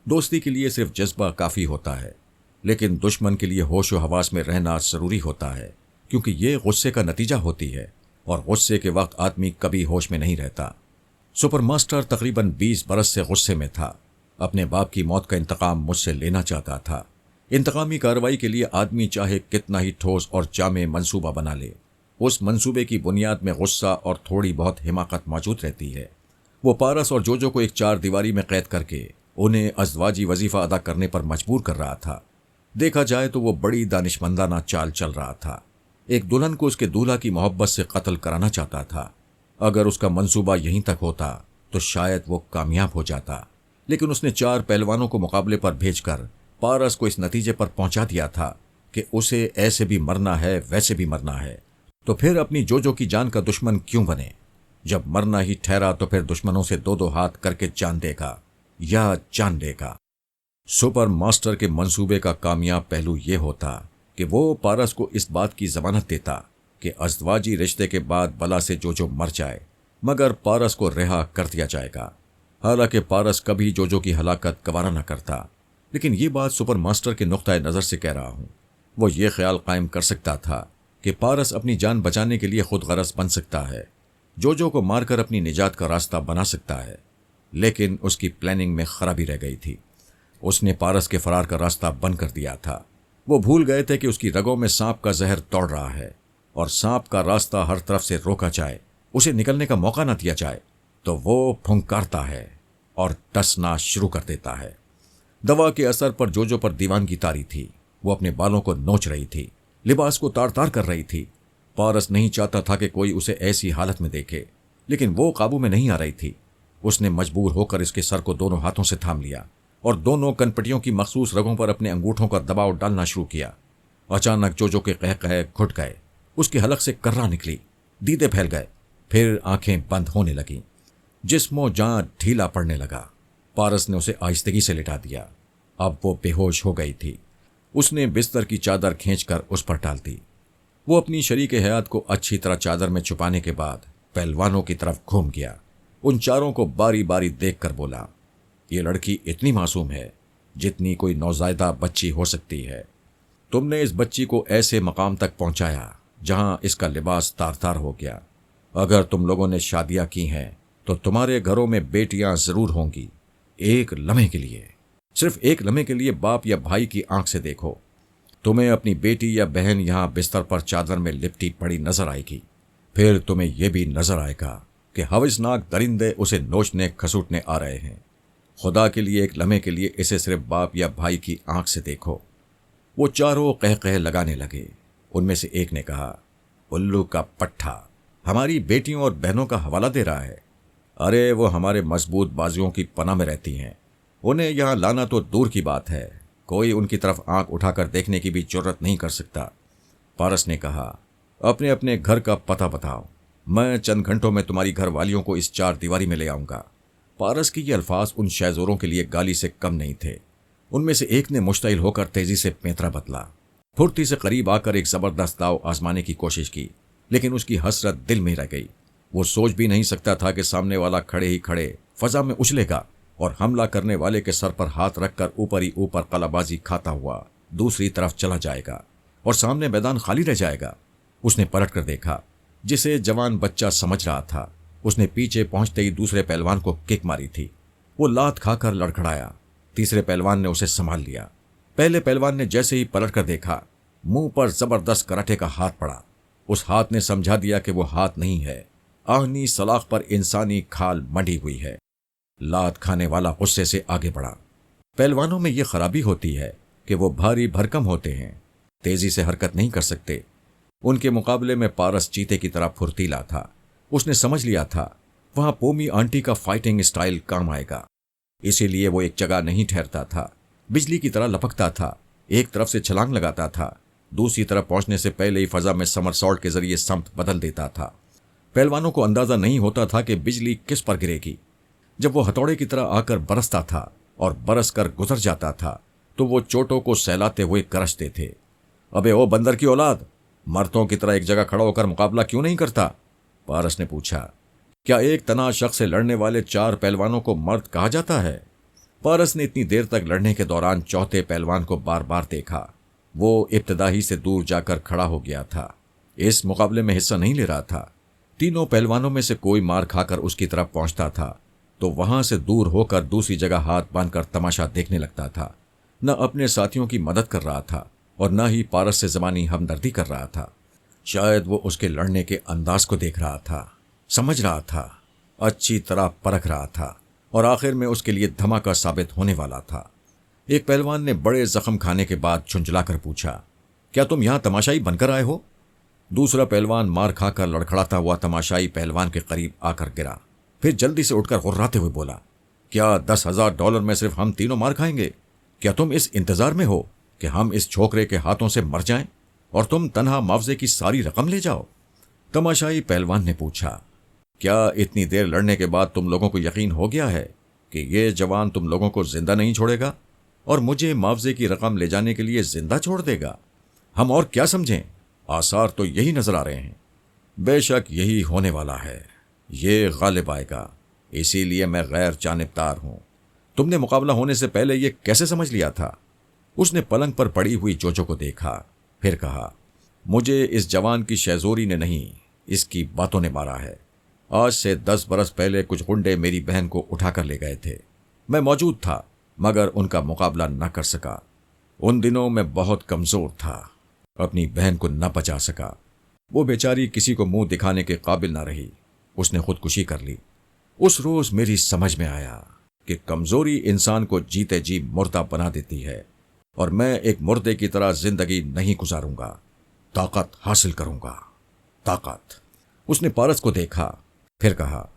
दोस्ती के लिए सिर्फ जज्बा काफी होता है, लेकिन दुश्मन के लिए होशो हवास में रहना जरूरी होता है, क्योंकि ये गुस्से का नतीजा होती है और गुस्से के वक्त आदमी कभी होश में नहीं रहता। सुपर मास्टर तकरीबन 20 बरस से गुस्से में था। अपने बाप की मौत का इंतकाम मुझसे लेना चाहता था। इंतकामी कार्रवाई के लिए आदमी चाहे कितना ही ठोस और जामे मंसूबा बना ले, उस मंसूबे की बुनियाद में गुस्सा और थोड़ी बहुत हिमाकत मौजूद रहती है। वो पारस और जोजो को एक 4 दीवारी में कैद करके उन्हें अज़वाजी वजीफा अदा करने पर मजबूर कर रहा था। देखा जाए तो वो बड़ी दानिशमंदाना चाल चल रहा था। एक दुल्हन को उसके दूल्हा की मोहब्बत से कत्ल कराना चाहता था। अगर उसका मंसूबा यहीं तक होता तो शायद वो कामयाब हो जाता, लेकिन उसने 4 पहलवानों को मुकाबले पर भेजकर पारस को इस नतीजे पर पहुंचा दिया था कि उसे ऐसे भी मरना है, वैसे भी मरना है। तो फिर अपनी जोजो की जान का दुश्मन क्यों बने? जब मरना ही ठहरा तो फिर दुश्मनों से 2-2 हाथ करके जान देगा या जान लेगा। सुपर मास्टर के मंसूबे का कामयाब पहलू यह होता कि वो पारस को इस बात की जमानत देता कि अज़वाजी रिश्ते के बाद बला से जोजो मर जाए, मगर पारस को रिहा कर दिया जाएगा। हालांकि पारस कभी जोजो की हलाकत गवारा न करता, लेकिन ये बात सुपर मास्टर के नुक्ता नज़र से कह रहा हूं। वो ये ख्याल कायम कर सकता था कि पारस अपनी जान बचाने के लिए खुद गरज बन सकता है, जोजो को मारकर अपनी निजात का रास्ता बना सकता है, लेकिन उसकी प्लानिंग में खराबी रह गई थी। उसने पारस के फरार का रास्ता बंद कर दिया था। वो भूल गए थे कि उसकी रगों में सांप का जहर दौड़ रहा है और सांप का रास्ता हर तरफ से रोका जाए, उसे निकलने का मौका न दिया जाए तो वो फुंकारता है और डसना शुरू कर देता है। दवा के असर पर जोजो पर दीवानगी तारी थी। वो अपने बालों को नोच रही थी, लिबास को तार तार कर रही थी। पारस नहीं चाहता था कि कोई उसे ऐसी हालत में देखे, लेकिन वो काबू में नहीं आ रही थी। उसने मजबूर होकर इसके सर को दोनों हाथों से थाम लिया और दोनों कनपटियों की मखसूस रगों पर अपने अंगूठों का दबाव डालना शुरू किया। अचानक जोजो के कह घुट गए, उसके हलक से कर्रा निकली, दीदे फैल गए, फिर आंखें बंद होने लगीं। जिस्मो जान ढीला पड़ने लगा। पारस ने उसे आहिस्तगी से लिटा दिया। अब वो बेहोश हो गई थी। उसने बिस्तर की चादर खींचकर उस पर डाल दी। वो अपनी शरीक हयात को अच्छी तरह चादर में छुपाने के बाद पहलवानों की तरफ घूम गया। उन चारों को बारी बारी देखकर बोला, ये लड़की इतनी मासूम है जितनी कोई नौज़ायदा बच्ची हो सकती है। तुमने इस बच्ची को ऐसे मकाम तक पहुंचाया जहां इसका लिबास तार तार हो गया। अगर तुम लोगों ने शादियां की हैं तो तुम्हारे घरों में बेटियां जरूर होंगी। एक लम्हे के लिए, सिर्फ एक लम्हे के लिए बाप या भाई की आंख से देखो। तुम्हें अपनी बेटी या बहन यहां बिस्तर पर चादर में लिपटी पड़ी नजर आएगी। फिर तुम्हें यह भी नजर आएगा कि हविसनाक दरिंदे उसे नोचने खसूटने आ रहे हैं। खुदा के लिए एक लम्हे के लिए इसे सिर्फ बाप या भाई की आंख से देखो। वो चारों कह कह लगाने लगे। उनमें से एक ने कहा, उल्लू का पट्ठा हमारी बेटियों और बहनों का हवाला दे रहा है। अरे वो हमारे मजबूत बाजुओं की पनाह में रहती हैं, उन्हें यहाँ लाना तो दूर की बात है, कोई उनकी तरफ आंख उठाकर देखने की भी जरूरत नहीं कर सकता। पारस ने कहा, अपने अपने घर का पता बताओ, मैं चंद घंटों में तुम्हारी घर वालियों को इस चार दीवारी में ले आऊंगा। पारस के ये अल्फाज उन शहजोरों के लिए गाली से कम नहीं थे। उनमें से एक ने मुश्तइल होकर तेजी से पैंतरा बदला। फुर्ती से करीब आकर एक जबरदस्त दाव आजमाने की कोशिश की, लेकिन उसकी हसरत दिल में रह गई। वो सोच भी नहीं सकता था कि सामने वाला खड़े ही खड़े फजा में उछलेगा और हमला करने वाले के सर पर हाथ रखकर ऊपर ही ऊपर कलाबाजी खाता हुआ दूसरी तरफ चला जाएगा और सामने मैदान खाली रह जाएगा। उसने पलट कर देखा, जिसे जवान बच्चा समझ रहा था। उसने पीछे पहुंचते ही दूसरे पहलवान को किक मारी थी। वो लात खाकर लड़खड़ाया। तीसरे पहलवान ने उसे संभाल लिया। पहले पहलवान ने जैसे ही पलट कर देखा, मुंह पर जबरदस्त कराटे का हाथ पड़ा। उस हाथ ने समझा दिया कि वो हाथ नहीं है, आहनी सलाख पर इंसानी खाल मंडी हुई है। लात खाने वाला गुस्से से आगे बढ़ा। पहलवानों में यह खराबी होती है कि वो भारी भरकम होते हैं, तेजी से हरकत नहीं कर सकते। उनके मुकाबले में पारस चीते की तरह फुर्तीला था। उसने समझ लिया था वहां पोमी आंटी का फाइटिंग स्टाइल काम आएगा, इसीलिए वो एक जगह नहीं ठहरता था। बिजली की तरह लपकता था, एक तरफ से छलांग लगाता था, दूसरी तरफ पहुंचने से पहले ही फजा में समरसॉल्ट के जरिए समत बदल देता था। पहलवानों को अंदाजा नहीं होता था कि बिजली किस पर गिरेगी। जब वो हथौड़े की तरह आकर बरसता था और बरस कर गुजर जाता था तो वो चोटों को सहलाते हुए करचते थे। अबे ओ बंदर की औलाद, मर्दों की तरह एक जगह खड़ा होकर मुकाबला क्यों नहीं करता? पारस ने पूछा। क्या एक तना शख्स से लड़ने वाले चार पहलवानों को मर्द कहा जाता है? पारस ने इतनी देर तक लड़ने के दौरान चौथे पहलवान को बार बार देखा। वो इब्तदाही से दूर जाकर खड़ा हो गया था, इस मुकाबले में हिस्सा नहीं ले रहा था। तीनों पहलवानों में से कोई मार खाकर उसकी तरफ पहुंचता था तो वहां से दूर होकर दूसरी जगह हाथ बांधकर तमाशा देखने लगता था। न अपने साथियों की मदद कर रहा था और न ही पारस से ज़बानी हमदर्दी कर रहा था। शायद वो उसके लड़ने के अंदाज को देख रहा था, समझ रहा था, अच्छी तरह परख रहा था और आखिर में उसके लिए धमाका साबित होने वाला था। एक पहलवान ने बड़े जख्म खाने के बाद झुंझलाकर पूछा, क्या तुम यहां तमाशाई बनकर आए हो? दूसरा पहलवान मार खाकर लड़खड़ाता हुआ तमाशाई पहलवान के करीब आकर गिरा। फिर जल्दी से उठकर हुर्राते हुए बोला, क्या $10,000 में सिर्फ हम तीनों मार खाएंगे? क्या तुम इस इंतजार में हो कि हम इस छोकरे के हाथों से मर जाएं और तुम तन्हा मुआवजे की सारी रकम ले जाओ? तमाशाई पहलवान ने पूछा, क्या इतनी देर लड़ने के बाद तुम लोगों को यकीन हो गया है कि ये जवान तुम लोगों को जिंदा नहीं छोड़ेगा और मुझे मुआवजे की रकम ले जाने के लिए जिंदा छोड़ देगा? हम और क्या समझें, आसार तो यही नजर आ रहे हैं। बेशक यही होने वाला है, ये गालिब आएगा, इसीलिए मैं गैर जानिबदार हूं। तुमने मुकाबला होने से पहले ये कैसे समझ लिया था? उसने पलंग पर पड़ी हुई जोजो को देखा, फिर कहा, मुझे इस जवान की शहजोरी ने नहीं, इसकी बातों ने मारा है। आज से 10 बरस पहले कुछ गुंडे मेरी बहन को उठाकर ले गए थे। मैं मौजूद था मगर उनका मुकाबला न कर सका। उन दिनों मैं बहुत कमजोर था, अपनी बहन को न बचा सका। वो बेचारी किसी को मुंह दिखाने के काबिल न रही, उसने खुदकुशी कर ली। उस रोज मेरी समझ में आया कि कमजोरी इंसान को जीते जी मुर्दा बना देती है और मैं एक मुर्दे की तरह जिंदगी नहीं गुजारूंगा, ताकत हासिल करूंगा, ताकत। उसने पारस को देखा, फिर कहा,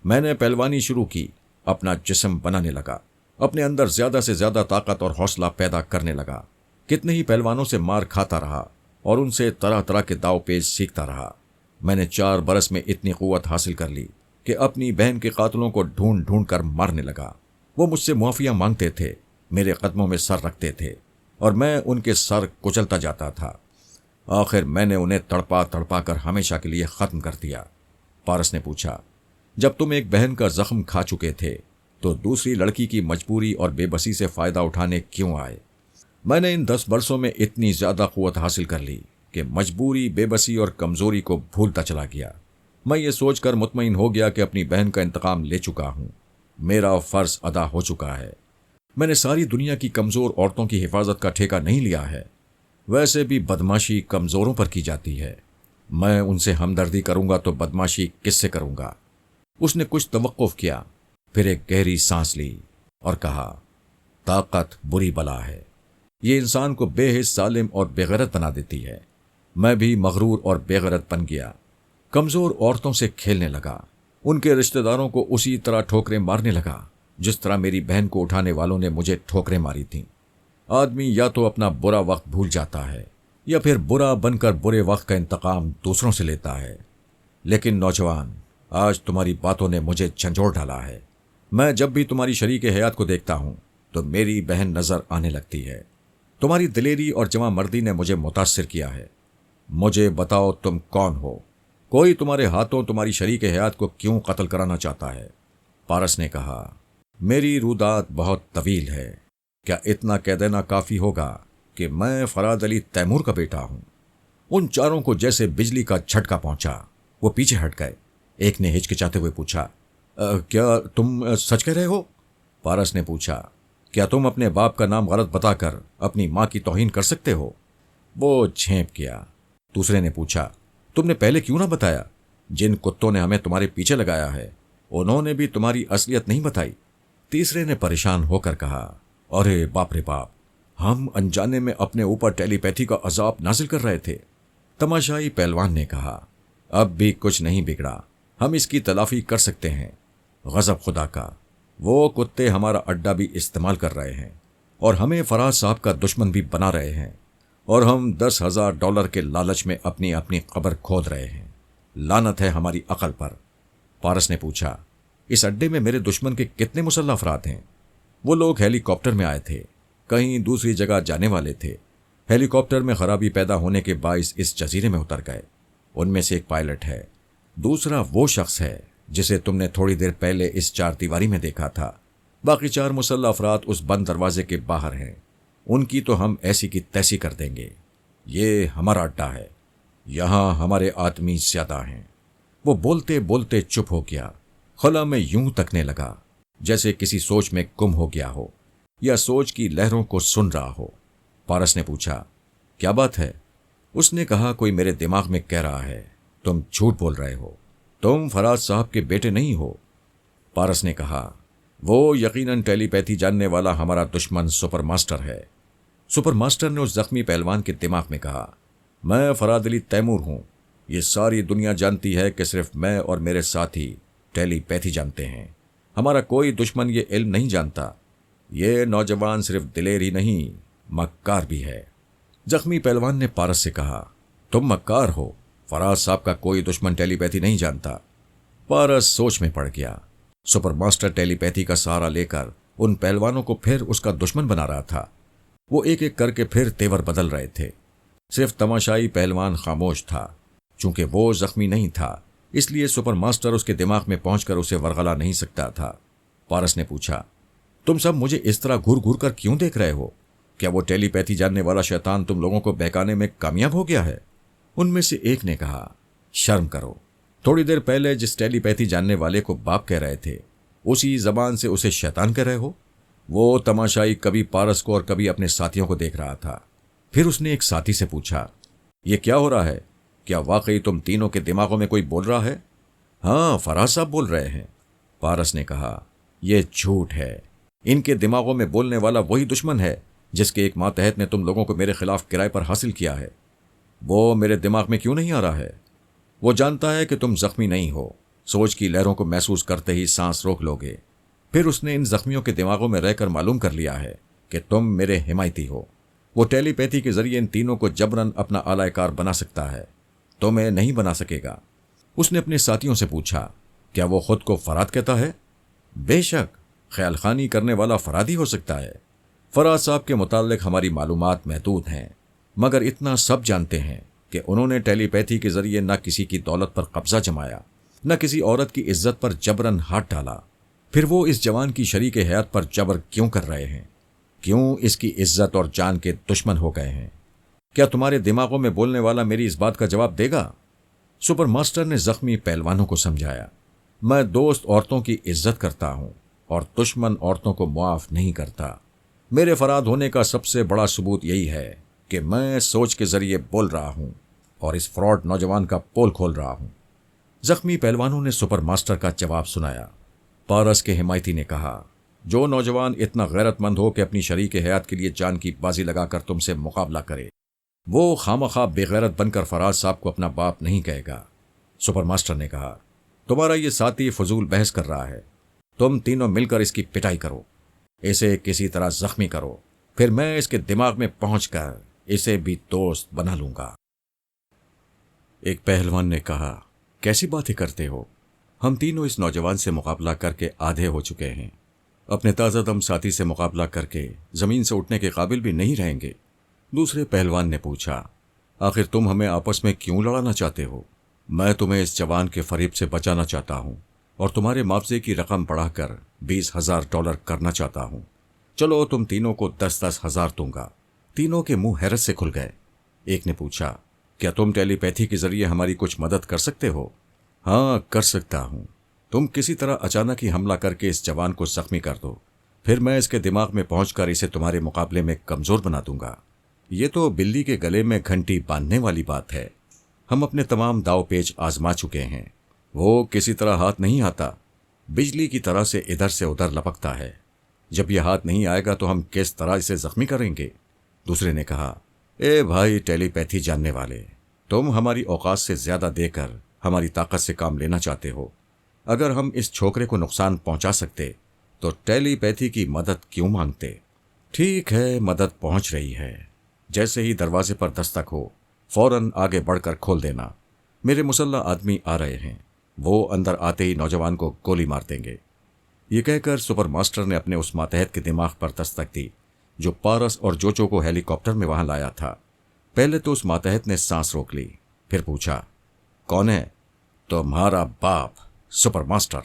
मैंने पहलवानी शुरू की, अपना जिस्म बनाने लगा, अपने अंदर ज्यादा से ज्यादा ताकत और हौसला पैदा करने लगा। कितने ही पहलवानों से मार खाता रहा और उनसे तरह तरह के दाव पेच सीखता रहा। मैंने 4 बरस में इतनी कुव्वत हासिल कर ली कि अपनी बहन के कातलों को ढूंढ ढूंढ कर मारने लगा। वो मुझसे मुआफिया मांगते थे, मेरे कदमों में सर रखते थे और मैं उनके सर कुचलता जाता था। आखिर मैंने उन्हें तड़पा तड़पा कर हमेशा के लिए खत्म कर दिया। पारस ने पूछा, जब तुम एक बहन का जख्म खा चुके थे तो दूसरी लड़की की मजबूरी और बेबसी से फ़ायदा उठाने क्यों आए। मैंने इन 10 वर्षों में इतनी ज़्यादा क़ुव्वत हासिल कर ली कि मजबूरी, बेबसी और कमज़ोरी को भूलता चला गया। मैं ये सोचकर मुतमईन हो गया कि अपनी बहन का इंतकाम ले चुका हूँ, मेरा फ़र्ज़ अदा हो चुका है। मैंने सारी दुनिया की कमज़ोर औरतों की हिफाजत का ठेका नहीं लिया है। वैसे भी बदमाशी कमज़ोरों पर की जाती है। मैं उनसे हमदर्दी करूँगा तो बदमाशी किससे करूँगा। उसने कुछ तवक्कुफ़ किया, फिर एक गहरी सांस ली और कहा, ताकत बुरी बला है, ये इंसान को बेहिस, सालिम और बेगैरत बना देती है। मैं भी मगरूर और बेगैरत बन गया। कमज़ोर औरतों से खेलने लगा, उनके रिश्तेदारों को उसी तरह ठोकरें मारने लगा जिस तरह मेरी बहन को उठाने वालों ने मुझे ठोकरें मारी थीं। आदमी या तो अपना बुरा वक्त भूल जाता है या फिर बुरा बनकर बुरे वक्त का इंतकाम दूसरों से लेता है। लेकिन नौजवान, आज तुम्हारी बातों ने मुझे झंझोड़ डाला है। मैं जब भी तुम्हारी शरीके हयात को देखता हूँ तो मेरी बहन नज़र आने लगती है। तुम्हारी दिलेरी और जवां मर्दी ने मुझे मुतासिर किया है। मुझे बताओ, तुम कौन हो? कोई तुम्हारे हाथों तुम्हारी शरीके हयात को क्यों कत्ल कराना चाहता है? पारस ने कहा, मेरी रूदात बहुत तवील है। क्या इतना कह देना काफ़ी होगा कि मैं फराद अली तैमूर का बेटा हूँ? उन चारों को जैसे बिजली का झटका पहुंचा। वो पीछे हट गए। एक ने हिचकिचाते हुए पूछा, क्या तुम सच कह रहे हो? पारस ने पूछा, क्या तुम अपने बाप का नाम गलत बताकर अपनी माँ की तौहीन कर सकते हो? वो झेंप गया। दूसरे ने पूछा, तुमने पहले क्यों ना बताया? जिन कुत्तों ने हमें तुम्हारे पीछे लगाया है उन्होंने भी तुम्हारी असलियत नहीं बताई। तीसरे ने परेशान होकर कहा, अरे बाप रे बाप, हम अनजाने में अपने ऊपर टेलीपैथी का अजाब नाजिल कर रहे थे। तमाशाई पहलवान ने कहा, अब भी कुछ नहीं बिगड़ा, हम इसकी तलाफी कर सकते हैं। गजब खुदा का, वो कुत्ते हमारा अड्डा भी इस्तेमाल कर रहे हैं और हमें फराज साहब का दुश्मन भी बना रहे हैं, और हम $10,000 के लालच में अपनी अपनी कब्र खोद रहे हैं। लानत है हमारी अकल पर। पारस ने पूछा, इस अड्डे में मेरे दुश्मन के कितने मुसल्लह अफराद हैं? वो लोग हेलीकॉप्टर में आए थे, कहीं दूसरी जगह जाने वाले थे। हेलीकॉप्टर में खराबी पैदा होने के बाइस इस जजीरे में उतर गए। उनमें से एक पायलट है, दूसरा वो शख्स है जिसे तुमने थोड़ी देर पहले इस चारदीवारी में देखा था। बाकी 4 मुसल्लह अफराद उस बंद दरवाजे के बाहर हैं। उनकी तो हम ऐसी की तैसी कर देंगे। ये हमारा अड्डा है, यहाँ हमारे आदमी ज्यादा हैं। वो बोलते बोलते चुप हो गया। खुला में यूं तकने लगा जैसे किसी सोच में गुम हो गया हो या सोच की लहरों को सुन रहा हो। पारस ने पूछा, क्या बात है? उसने कहा, कोई मेरे दिमाग में कह रहा है तुम झूठ बोल रहे हो, तुम फराज साहब के बेटे नहीं हो। पारस ने कहा, वो यकीनन टेलीपैथी जानने वाला हमारा दुश्मन सुपर मास्टर है। सुपर मास्टर ने उस जख्मी पहलवान के दिमाग में कहा, मैं फराद अली तैमूर हूं। ये सारी दुनिया जानती है कि सिर्फ मैं और मेरे साथी टेलीपैथी जानते हैं। हमारा कोई दुश्मन ये इल्म नहीं जानता। ये नौजवान सिर्फ दिलेर ही नहीं, मक्कार भी है। जख्मी पहलवान ने पारस से कहा, तुम मक्कार हो, फराज साहब का कोई दुश्मन टेलीपैथी नहीं जानता। पारस सोच में पड़ गया। सुपर मास्टर टेलीपैथी का सहारा लेकर उन पहलवानों को फिर उसका दुश्मन बना रहा था। वो एक एक करके फिर तेवर बदल रहे थे। सिर्फ तमाशाई पहलवान खामोश था। चूंकि वो जख्मी नहीं था, इसलिए सुपर मास्टर उसके दिमाग में पहुंचकर उसे वरगला नहीं सकता था। पारस ने पूछा, तुम सब मुझे इस तरह घूर घूर कर क्यों देख रहे हो? क्या वो टेलीपैथी जानने वाला शैतान तुम लोगों को बहकाने में कामयाब हो गया है? उनमें से एक ने कहा, शर्म करो, थोड़ी देर पहले जिस टेलीपैथी जानने वाले को बाप कह रहे थे, उसी जबान से उसे शैतान कह रहे हो। वो तमाशाई कभी पारस को और कभी अपने साथियों को देख रहा था। फिर उसने एक साथी से पूछा, ये क्या हो रहा है? क्या वाकई तुम तीनों के दिमागों में कोई बोल रहा है? हाँ, फराज साहब बोल रहे हैं। पारस ने कहा, यह झूठ है। इनके दिमागों में बोलने वाला वही दुश्मन है जिसके एक मातहत ने तुम लोगों को मेरे खिलाफ किराए पर हासिल किया है। वो मेरे दिमाग में क्यों नहीं आ रहा है? वो जानता है कि तुम जख्मी नहीं हो। सोच की लहरों को महसूस करते ही सांस रोक लोगे। फिर उसने इन जख्मियों के दिमागों में रहकर मालूम कर लिया है कि तुम मेरे हिमायती हो। वो टेलीपैथी के जरिए इन तीनों को जबरन अपना आलाकार बना सकता है, तुम्हें नहीं बना सकेगा। उसने अपने साथियों से पूछा, क्या वो खुद को फराद कहता है? बेशक, ख्याल खानी करने वाला फराद ही हो सकता है। फराज साहब के मुताल्लिक हमारी मालूमात महदूद हैं, मगर इतना सब जानते हैं कि उन्होंने टेलीपैथी के जरिए न किसी की दौलत पर कब्जा जमाया, न किसी औरत की इज्जत पर जबरन हाथ डाला। फिर वो इस जवान की शरीक हयात पर जबर क्यों कर रहे हैं? क्यों इसकी इज्जत और जान के दुश्मन हो गए हैं? क्या तुम्हारे दिमागों में बोलने वाला मेरी इस बात का जवाब देगा? सुपर मास्टर ने जख्मी पहलवानों को समझाया, मैं दोस्त औरतों की इज्जत करता हूं और दुश्मन औरतों को मुआफ नहीं करता। मेरे फराद होने का सबसे बड़ा सबूत यही है कि मैं सोच के जरिए बोल रहा हूं और इस फ्रॉड नौजवान का पोल खोल रहा हूं। जख्मी पहलवानों ने सुपर मास्टर का जवाब सुनाया। पारस के हिमायती ने कहा, जो नौजवान इतना गैरतमंद हो कि अपनी शरीक हयात के लिए जान की बाजी लगाकर तुमसे मुकाबला करे, वो खामखा बेगैरत बनकर फराज साहब को अपना बाप नहीं कहेगा। सुपर मास्टर ने कहा, तुम्हारा ये साथी फजूल बहस कर रहा है। तुम तीनों मिलकर इसकी पिटाई करो, इसे किसी तरह जख्मी करो, फिर मैं इसके दिमाग में पहुंचकर इसे भी दोस्त बना लूंगा। एक पहलवान ने कहा, कैसी बातें करते हो? हम तीनों इस नौजवान से मुकाबला करके आधे हो चुके हैं। अपने ताज़ा दम साथी से मुकाबला करके जमीन से उठने के काबिल भी नहीं रहेंगे। दूसरे पहलवान ने पूछा, आखिर तुम हमें आपस में क्यों लड़ाना चाहते हो? मैं तुम्हें इस जवान के फरीब से बचाना चाहता हूं और तुम्हारे मुआवजे की रकम बढ़ाकर $20,000 करना चाहता हूं। चलो तुम तीनों को 10-10 हजार दूंगा। तीनों के मुंह हैरत से खुल गए। एक ने पूछा, क्या तुम टेलीपैथी के जरिए हमारी कुछ मदद कर सकते हो? हाँ, कर सकता हूं। तुम किसी तरह अचानक ही हमला करके इस जवान को जख्मी कर दो, फिर मैं इसके दिमाग में पहुंचकर इसे तुम्हारे मुकाबले में कमजोर बना दूंगा। ये तो बिल्ली के गले में घंटी बांधने वाली बात है। हम अपने तमाम दाव पेच आजमा चुके हैं। वो किसी तरह हाथ नहीं आता, बिजली की तरह से इधर से उधर लपकता है। जब यह हाथ नहीं आएगा तो हम किस तरह इसे जख्मी करेंगे? दूसरे ने कहा, ए भाई टेलीपैथी जानने वाले, तुम हमारी औकात से ज्यादा देकर हमारी ताकत से काम लेना चाहते हो। अगर हम इस छोकरे को नुकसान पहुंचा सकते तो टेलीपैथी की मदद क्यों मांगते? ठीक है, मदद पहुंच रही है। जैसे ही दरवाजे पर दस्तक हो, फौरन आगे बढ़कर खोल देना। मेरे मुसल्ला आदमी आ रहे हैं। वो अंदर आते ही नौजवान को गोली मार देंगे। ये कहकर सुपर मास्टर ने अपने उस मातहत के दिमाग पर दस्तक दी जो पारस और जोचो को हेलीकॉप्टर में वहां लाया था। पहले तो उस मातहत ने सांस रोक ली, फिर पूछा, कौन है? तुम्हारा बाप, सुपर मास्टर।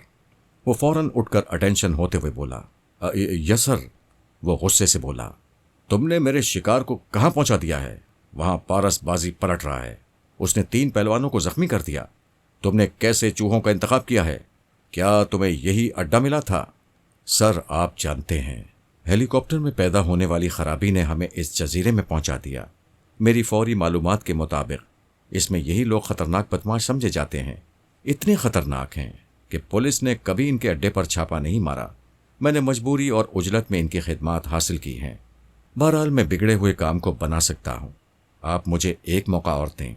वो फौरन उठकर अटेंशन होते हुए बोला, यस सर। वो गुस्से से बोला, तुमने मेरे शिकार को कहां पहुंचा दिया है? वहां पारस बाजी पलट रहा है। उसने 3 पहलवानों को जख्मी कर दिया। तुमने कैसे चूहों का इंतखाब किया है? क्या तुम्हें यही अड्डा मिला था? सर, आप जानते हैं, हेलीकॉप्टर में पैदा होने वाली खराबी ने हमें इस जजीरे में पहुंचा दिया। मेरी फौरी मालूमात के मुताबिक इसमें यही लोग खतरनाक बदमाश समझे जाते हैं। इतने खतरनाक हैं कि पुलिस ने कभी इनके अड्डे पर छापा नहीं मारा। मैंने मजबूरी और उजलत में इनकी खिदमात हासिल की हैं। बहरहाल मैं बिगड़े हुए काम को बना सकता हूं। आप मुझे एक मौका और दें।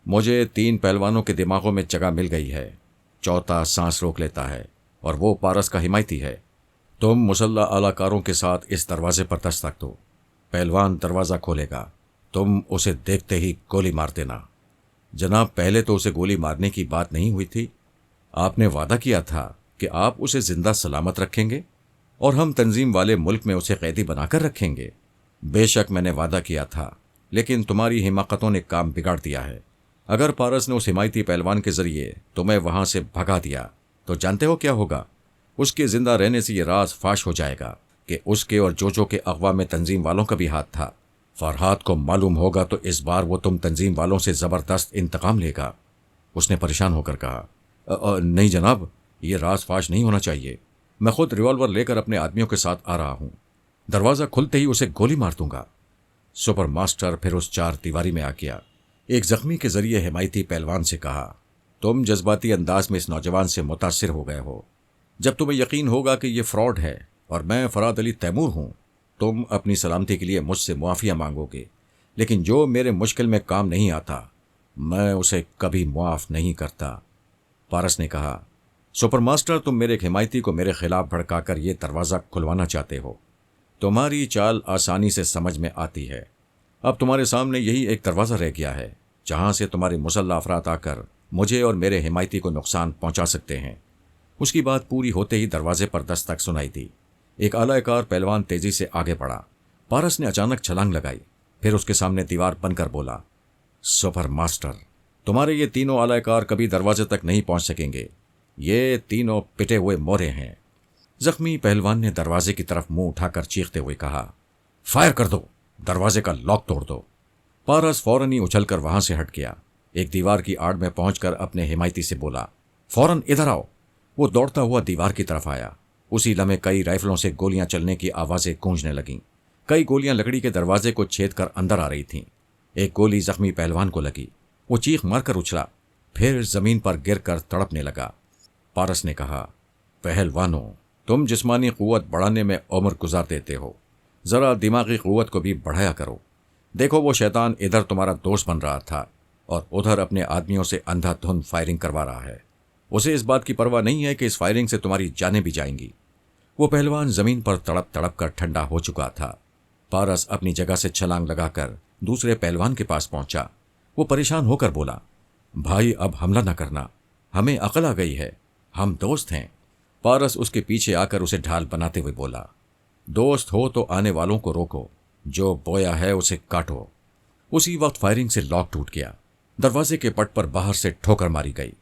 मुझे 3 पहलवानों के दिमागों में जगह मिल गई है। चौथा सांस रोक लेता है और वो पारस का हिमायती है। तुम मुसल्ला आलाकारों के साथ इस दरवाजे पर दस्तक दो। पहलवान दरवाज़ा खोलेगा, तुम उसे देखते ही गोली मार देना। जनाब, पहले तो उसे गोली मारने की बात नहीं हुई थी। आपने वादा किया था कि आप उसे जिंदा सलामत रखेंगे और हम तंजीम वाले मुल्क में उसे कैदी बनाकर रखेंगे। बेशक मैंने वादा किया था, लेकिन तुम्हारी हिमाकतों ने काम बिगाड़ दिया है। अगर पारस ने उस हिमायती पहलवान के जरिए तुम्हें वहां से भगा दिया तो जानते हो क्या होगा? उसके जिंदा रहने से ये राज फाश हो जाएगा कि उसके और जोजो के अगवा में तंजीम वालों का भी हाथ था। फरहाद को मालूम होगा तो इस बार वो तुम तंजीम वालों से जबरदस्त इंतकाम लेगा। उसने परेशान होकर कहा, नहीं जनाब, ये राज फाश नहीं होना चाहिए। मैं खुद रिवॉल्वर लेकर अपने आदमियों के साथ आ रहा हूं। दरवाजा खुलते ही उसे गोली मार दूंगा। सुपर मास्टर फिर उस 4 दीवारी में आ गया। एक जख्मी के जरिए हिमायती पहलवान से कहा, तुम जज्बाती अंदाज में इस नौजवान से मुतासिर हो गए हो। जब तुम्हें यकीन होगा कि यह फ्रॉड है और मैं फराद अली तैमूर हूं, तुम अपनी सलामती के लिए मुझसे मुआफिया मांगोगे। लेकिन जो मेरे मुश्किल में काम नहीं आता, मैं उसे कभी मुआफ नहीं करता। पारस ने कहा, सुपर मास्टर, तुम मेरे हिमायती को मेरे खिलाफ भड़काकर यह दरवाज़ा खुलवाना चाहते हो। तुम्हारी चाल आसानी से समझ में आती है। अब तुम्हारे सामने यही एक दरवाज़ा रह गया है जहां से तुम्हारे मुसल्ला अफराद आकर मुझे और मेरे हिमायती को नुकसान पहुंचा सकते हैं। उसकी बात पूरी होते ही दरवाजे पर दस्तक सुनाई दी। एक आलाकार पहलवान तेजी से आगे बढ़ा। पारस ने अचानक छलांग लगाई, फिर उसके सामने दीवार बनकर बोला, सुपर मास्टर, तुम्हारे ये तीनों आलाकार कभी दरवाजे तक नहीं पहुंच सकेंगे। ये तीनों पिटे हुए मोरे हैं। जख्मी पहलवान ने दरवाजे की तरफ मुंह उठाकर चीखते हुए कहा, फायर कर दो, दरवाजे का लॉक तोड़ दो। पारस फौरन ही उछलकर वहां से हट गया। एक दीवार की आड़ में पहुंचकर अपने हिमायती से बोला, फौरन इधर आओ। वो दौड़ता हुआ दीवार की तरफ आया। उसी लम्हे कई राइफलों से गोलियां चलने की आवाजें गूंजने लगीं। कई गोलियां लकड़ी के दरवाजे को छेद कर अंदर आ रही थीं। एक गोली जख्मी पहलवान को लगी। वो चीख मारकर उछला, फिर जमीन पर गिरकर तड़पने लगा। पारस ने कहा, पहलवानों, तुम जिस्मानी कुव्वत बढ़ाने में उम्र गुजार देते हो, जरा दिमागी कुव्वत को भी बढ़ाया करो। देखो, वो शैतान इधर तुम्हारा दोस्त बन रहा था और उधर अपने आदमियों से अंधाधुंध फायरिंग करवा रहा है। उसे इस बात की परवाह नहीं है कि इस फायरिंग से तुम्हारी जानें भी जाएंगी। वो पहलवान जमीन पर तड़प तड़प कर ठंडा हो चुका था। पारस अपनी जगह से छलांग लगाकर दूसरे पहलवान के पास पहुंचा। वो परेशान होकर बोला, भाई अब हमला न करना, हमें अकल आ गई है, हम दोस्त हैं। पारस उसके पीछे आकर उसे ढाल बनाते हुए बोला, दोस्त हो तो आने वालों को रोको, जो बोया है उसे काटो। उसी वक्त फायरिंग से लॉक टूट गया। दरवाजे के पट पर बाहर से ठोकर मारी गई।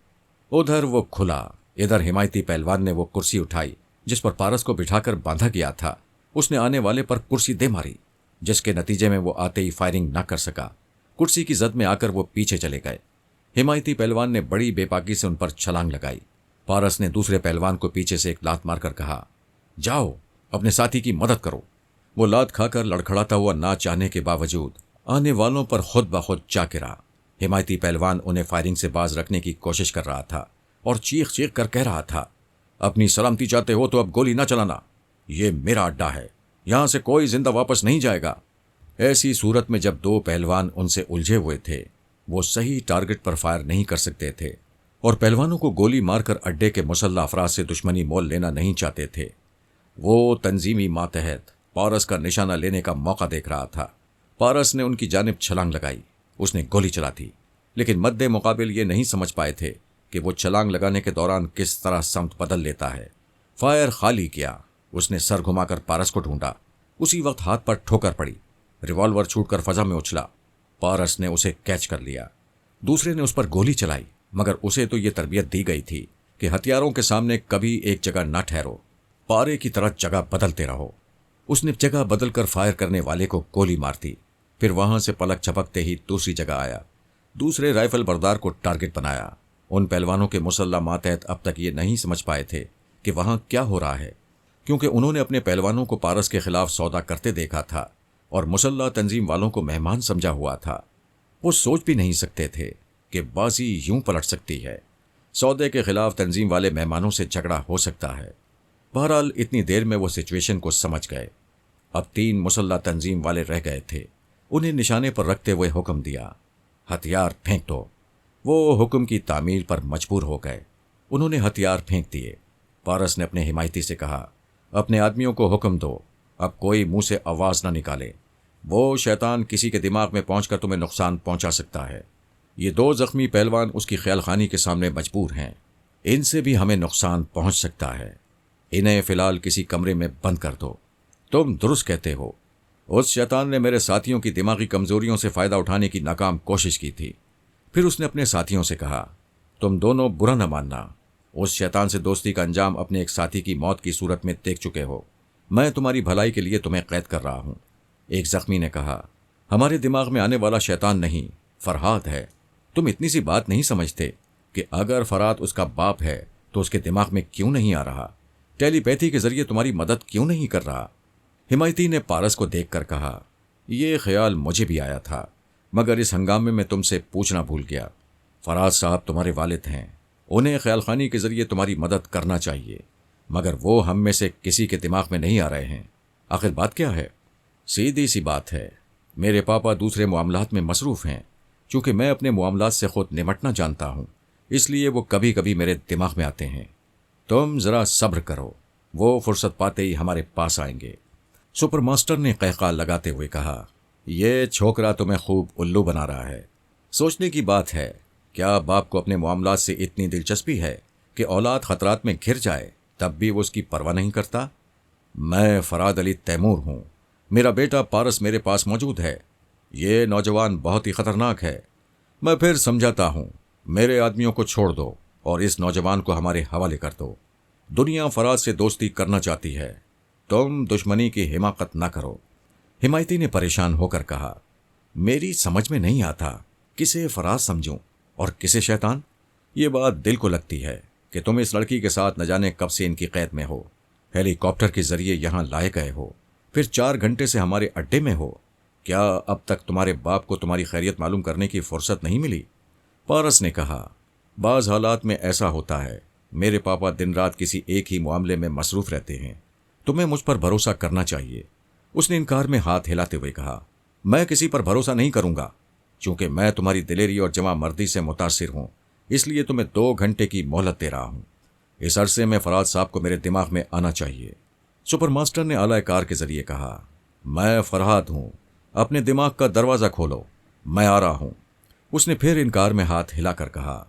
उधर वो खुला, इधर हिमायती पहलवान ने वो कुर्सी उठाई जिस पर पारस को बिठाकर बांधा गया था। उसने आने वाले पर कुर्सी दे मारी, जिसके नतीजे में वो आते ही फायरिंग न कर सका। कुर्सी की जद में आकर वो पीछे चले गए। हिमायती पहलवान ने बड़ी बेपाकी से उन पर छलांग लगाई। पारस ने दूसरे पहलवान को पीछे से एक लात मारकर कहा, जाओ अपने साथी की मदद करो। वो लात खाकर लड़खड़ाता हुआ ना चाहने के बावजूद आने वालों पर खुद ब खुद जा गिरा। हिमायती पहलवान उन्हें फायरिंग से बाज रखने की कोशिश कर रहा था और चीख चीख कर कह रहा था, अपनी सलामती चाहते हो तो अब गोली ना चलाना, ये मेरा अड्डा है, यहां से कोई जिंदा वापस नहीं जाएगा। ऐसी सूरत में जब दो पहलवान उनसे उलझे हुए थे, वो सही टारगेट पर फायर नहीं कर सकते थे और पहलवानों को गोली मारकर अड्डे के मुसल्ला अफराद से दुश्मनी मोल लेना नहीं चाहते थे। वो तंजीमी मातहत पारस का निशाना लेने का मौका देख रहा था। पारस ने उनकी जानिब छलांग लगाई। उसने गोली चला दी, लेकिन मद्दे मुकाबिल ये नहीं समझ पाए थे कि वो छलांग लगाने के दौरान किस तरह समत बदल लेता है। फायर खाली किया। उसने सर घुमाकर पारस को ढूंढा। उसी वक्त हाथ पर ठोकर पड़ी। रिवॉल्वर छूटकर फजा में उछला। पारस ने उसे कैच कर लिया। दूसरे ने उस पर गोली चलाई, मगर उसे तो ये तरबियत दी गई थी कि हथियारों के सामने कभी एक जगह न ठहरो, पारे की तरह जगह बदलते रहो। उसने जगह बदलकर फायर करने वाले को गोली मार दी। फिर वहां से पलक झपकते ही दूसरी जगह आया। दूसरे राइफल बरदार को टारगेट बनाया। उन पहलवानों के मुसल्ला मातहत अब तक ये नहीं समझ पाए थे कि वहां क्या हो रहा है, क्योंकि उन्होंने अपने पहलवानों को पारस के खिलाफ सौदा करते देखा था और मुसल्ला तंजीम वालों को मेहमान समझा हुआ था। वो सोच भी नहीं सकते थे कि बाजी यूं पलट सकती है। सौदे के खिलाफ तंजीम वाले मेहमानों से झगड़ा हो सकता है। बहरहाल इतनी देर में वो सिचुएशन को समझ गए। अब 3 मुसल्ला तंजीम वाले रह गए थे। उन्हें निशाने पर रखते हुए हुक्म दिया, हथियार फेंक दो। वो हुक्म की तामील पर मजबूर हो गए। उन्होंने हथियार फेंक दिए। पारस ने अपने हिमायती से कहा, अपने आदमियों को हुक्म दो, अब कोई मुंह से आवाज ना निकाले। वो शैतान किसी के दिमाग में पहुंचकर तुम्हें नुकसान पहुंचा सकता है। ये 2 जख्मी पहलवान उसकी ख्यालखानी के सामने मजबूर हैं। इनसे भी हमें नुकसान पहुंच सकता है। इन्हें फिलहाल किसी कमरे में बंद कर दो। तुम दुरुस्त कहते हो। उस शैतान ने मेरे साथियों की दिमागी कमजोरियों से फायदा उठाने की नाकाम कोशिश की थी। फिर उसने अपने साथियों से कहा, तुम दोनों बुरा न मानना। उस शैतान से दोस्ती का अंजाम अपने एक साथी की मौत की सूरत में देख चुके हो। मैं तुम्हारी भलाई के लिए तुम्हें कैद कर रहा हूं। एक जख्मी ने कहा, हमारे दिमाग में आने वाला शैतान नहीं, फरहाद है। तुम इतनी सी बात नहीं समझते कि अगर फरहाद उसका बाप है तो उसके दिमाग में क्यों नहीं आ रहा? टेलीपैथी के जरिए तुम्हारी मदद क्यों नहीं कर रहा? हिमायती ने पारस को देखकर कहा, यह ख्याल मुझे भी आया था, मगर इस हंगामे में तुमसे पूछना भूल गया। फराज साहब तुम्हारे वालिद हैं, उन्हें ख्यालखानी के जरिए तुम्हारी मदद करना चाहिए, मगर वो हम में से किसी के दिमाग में नहीं आ रहे हैं। आखिर बात क्या है? सीधी सी बात है, मेरे पापा दूसरे मामलात में मसरूफ़ हैं। चूँकि मैं अपने मामलात से खुद निमटना जानता हूँ, इसलिए वो कभी कभी मेरे दिमाग में आते हैं। तुम ज़रा सब्र करो, वो फुर्सत पाते ही हमारे पास आएंगे। सुपरमास्टर ने कहका लगाते हुए कहा, यह छोकरा तुम्हें खूब उल्लू बना रहा है। सोचने की बात है, क्या बाप को अपने मामलात से इतनी दिलचस्पी है कि औलाद खतरात में घिर जाए तब भी वो उसकी परवाह नहीं करता? मैं फराद अली तैमूर हूँ। मेरा बेटा पारस मेरे पास मौजूद है। ये नौजवान बहुत ही खतरनाक है। मैं फिर समझाता हूँ, मेरे आदमियों को छोड़ दो और इस नौजवान को हमारे हवाले कर दो। दुनिया फराज से दोस्ती करना चाहती है, तुम दुश्मनी की हिमाकत न करो। हिमायती ने परेशान होकर कहा, मेरी समझ में नहीं आता किसे फराज समझूं और किसे शैतान। ये बात दिल को लगती है कि तुम इस लड़की के साथ न जाने कब से इनकी कैद में हो। हेलीकॉप्टर के जरिए यहां लाए गए हो, फिर 4 घंटे से हमारे अड्डे में हो। क्या अब तक तुम्हारे बाप को तुम्हारी खैरियत मालूम करने की फुर्सत नहीं मिली? पारस ने कहा, बाज हालात में ऐसा होता है। मेरे पापा दिन रात किसी एक ही मामले में मसरूफ रहते हैं। तुम्हें मुझ पर भरोसा करना चाहिए। उसने इनकार में हाथ हिलाते हुए कहा, मैं किसी पर भरोसा नहीं करूंगा। चूंकि मैं तुम्हारी दिलेरी और जमा मर्दी से मुतासिर हूं, इसलिए तुम्हें 2 घंटे की मोहलत दे रहा हूं। इस अरसे में फराज साहब को मेरे दिमाग में आना चाहिए। सुपरमास्टर ने आला कार के जरिए कहा, मैं फरहाद हूं, अपने दिमाग का दरवाजा खोलो, मैं आ रहा हूं। उसने फिर इनकार में हाथ हिलाकर कहा,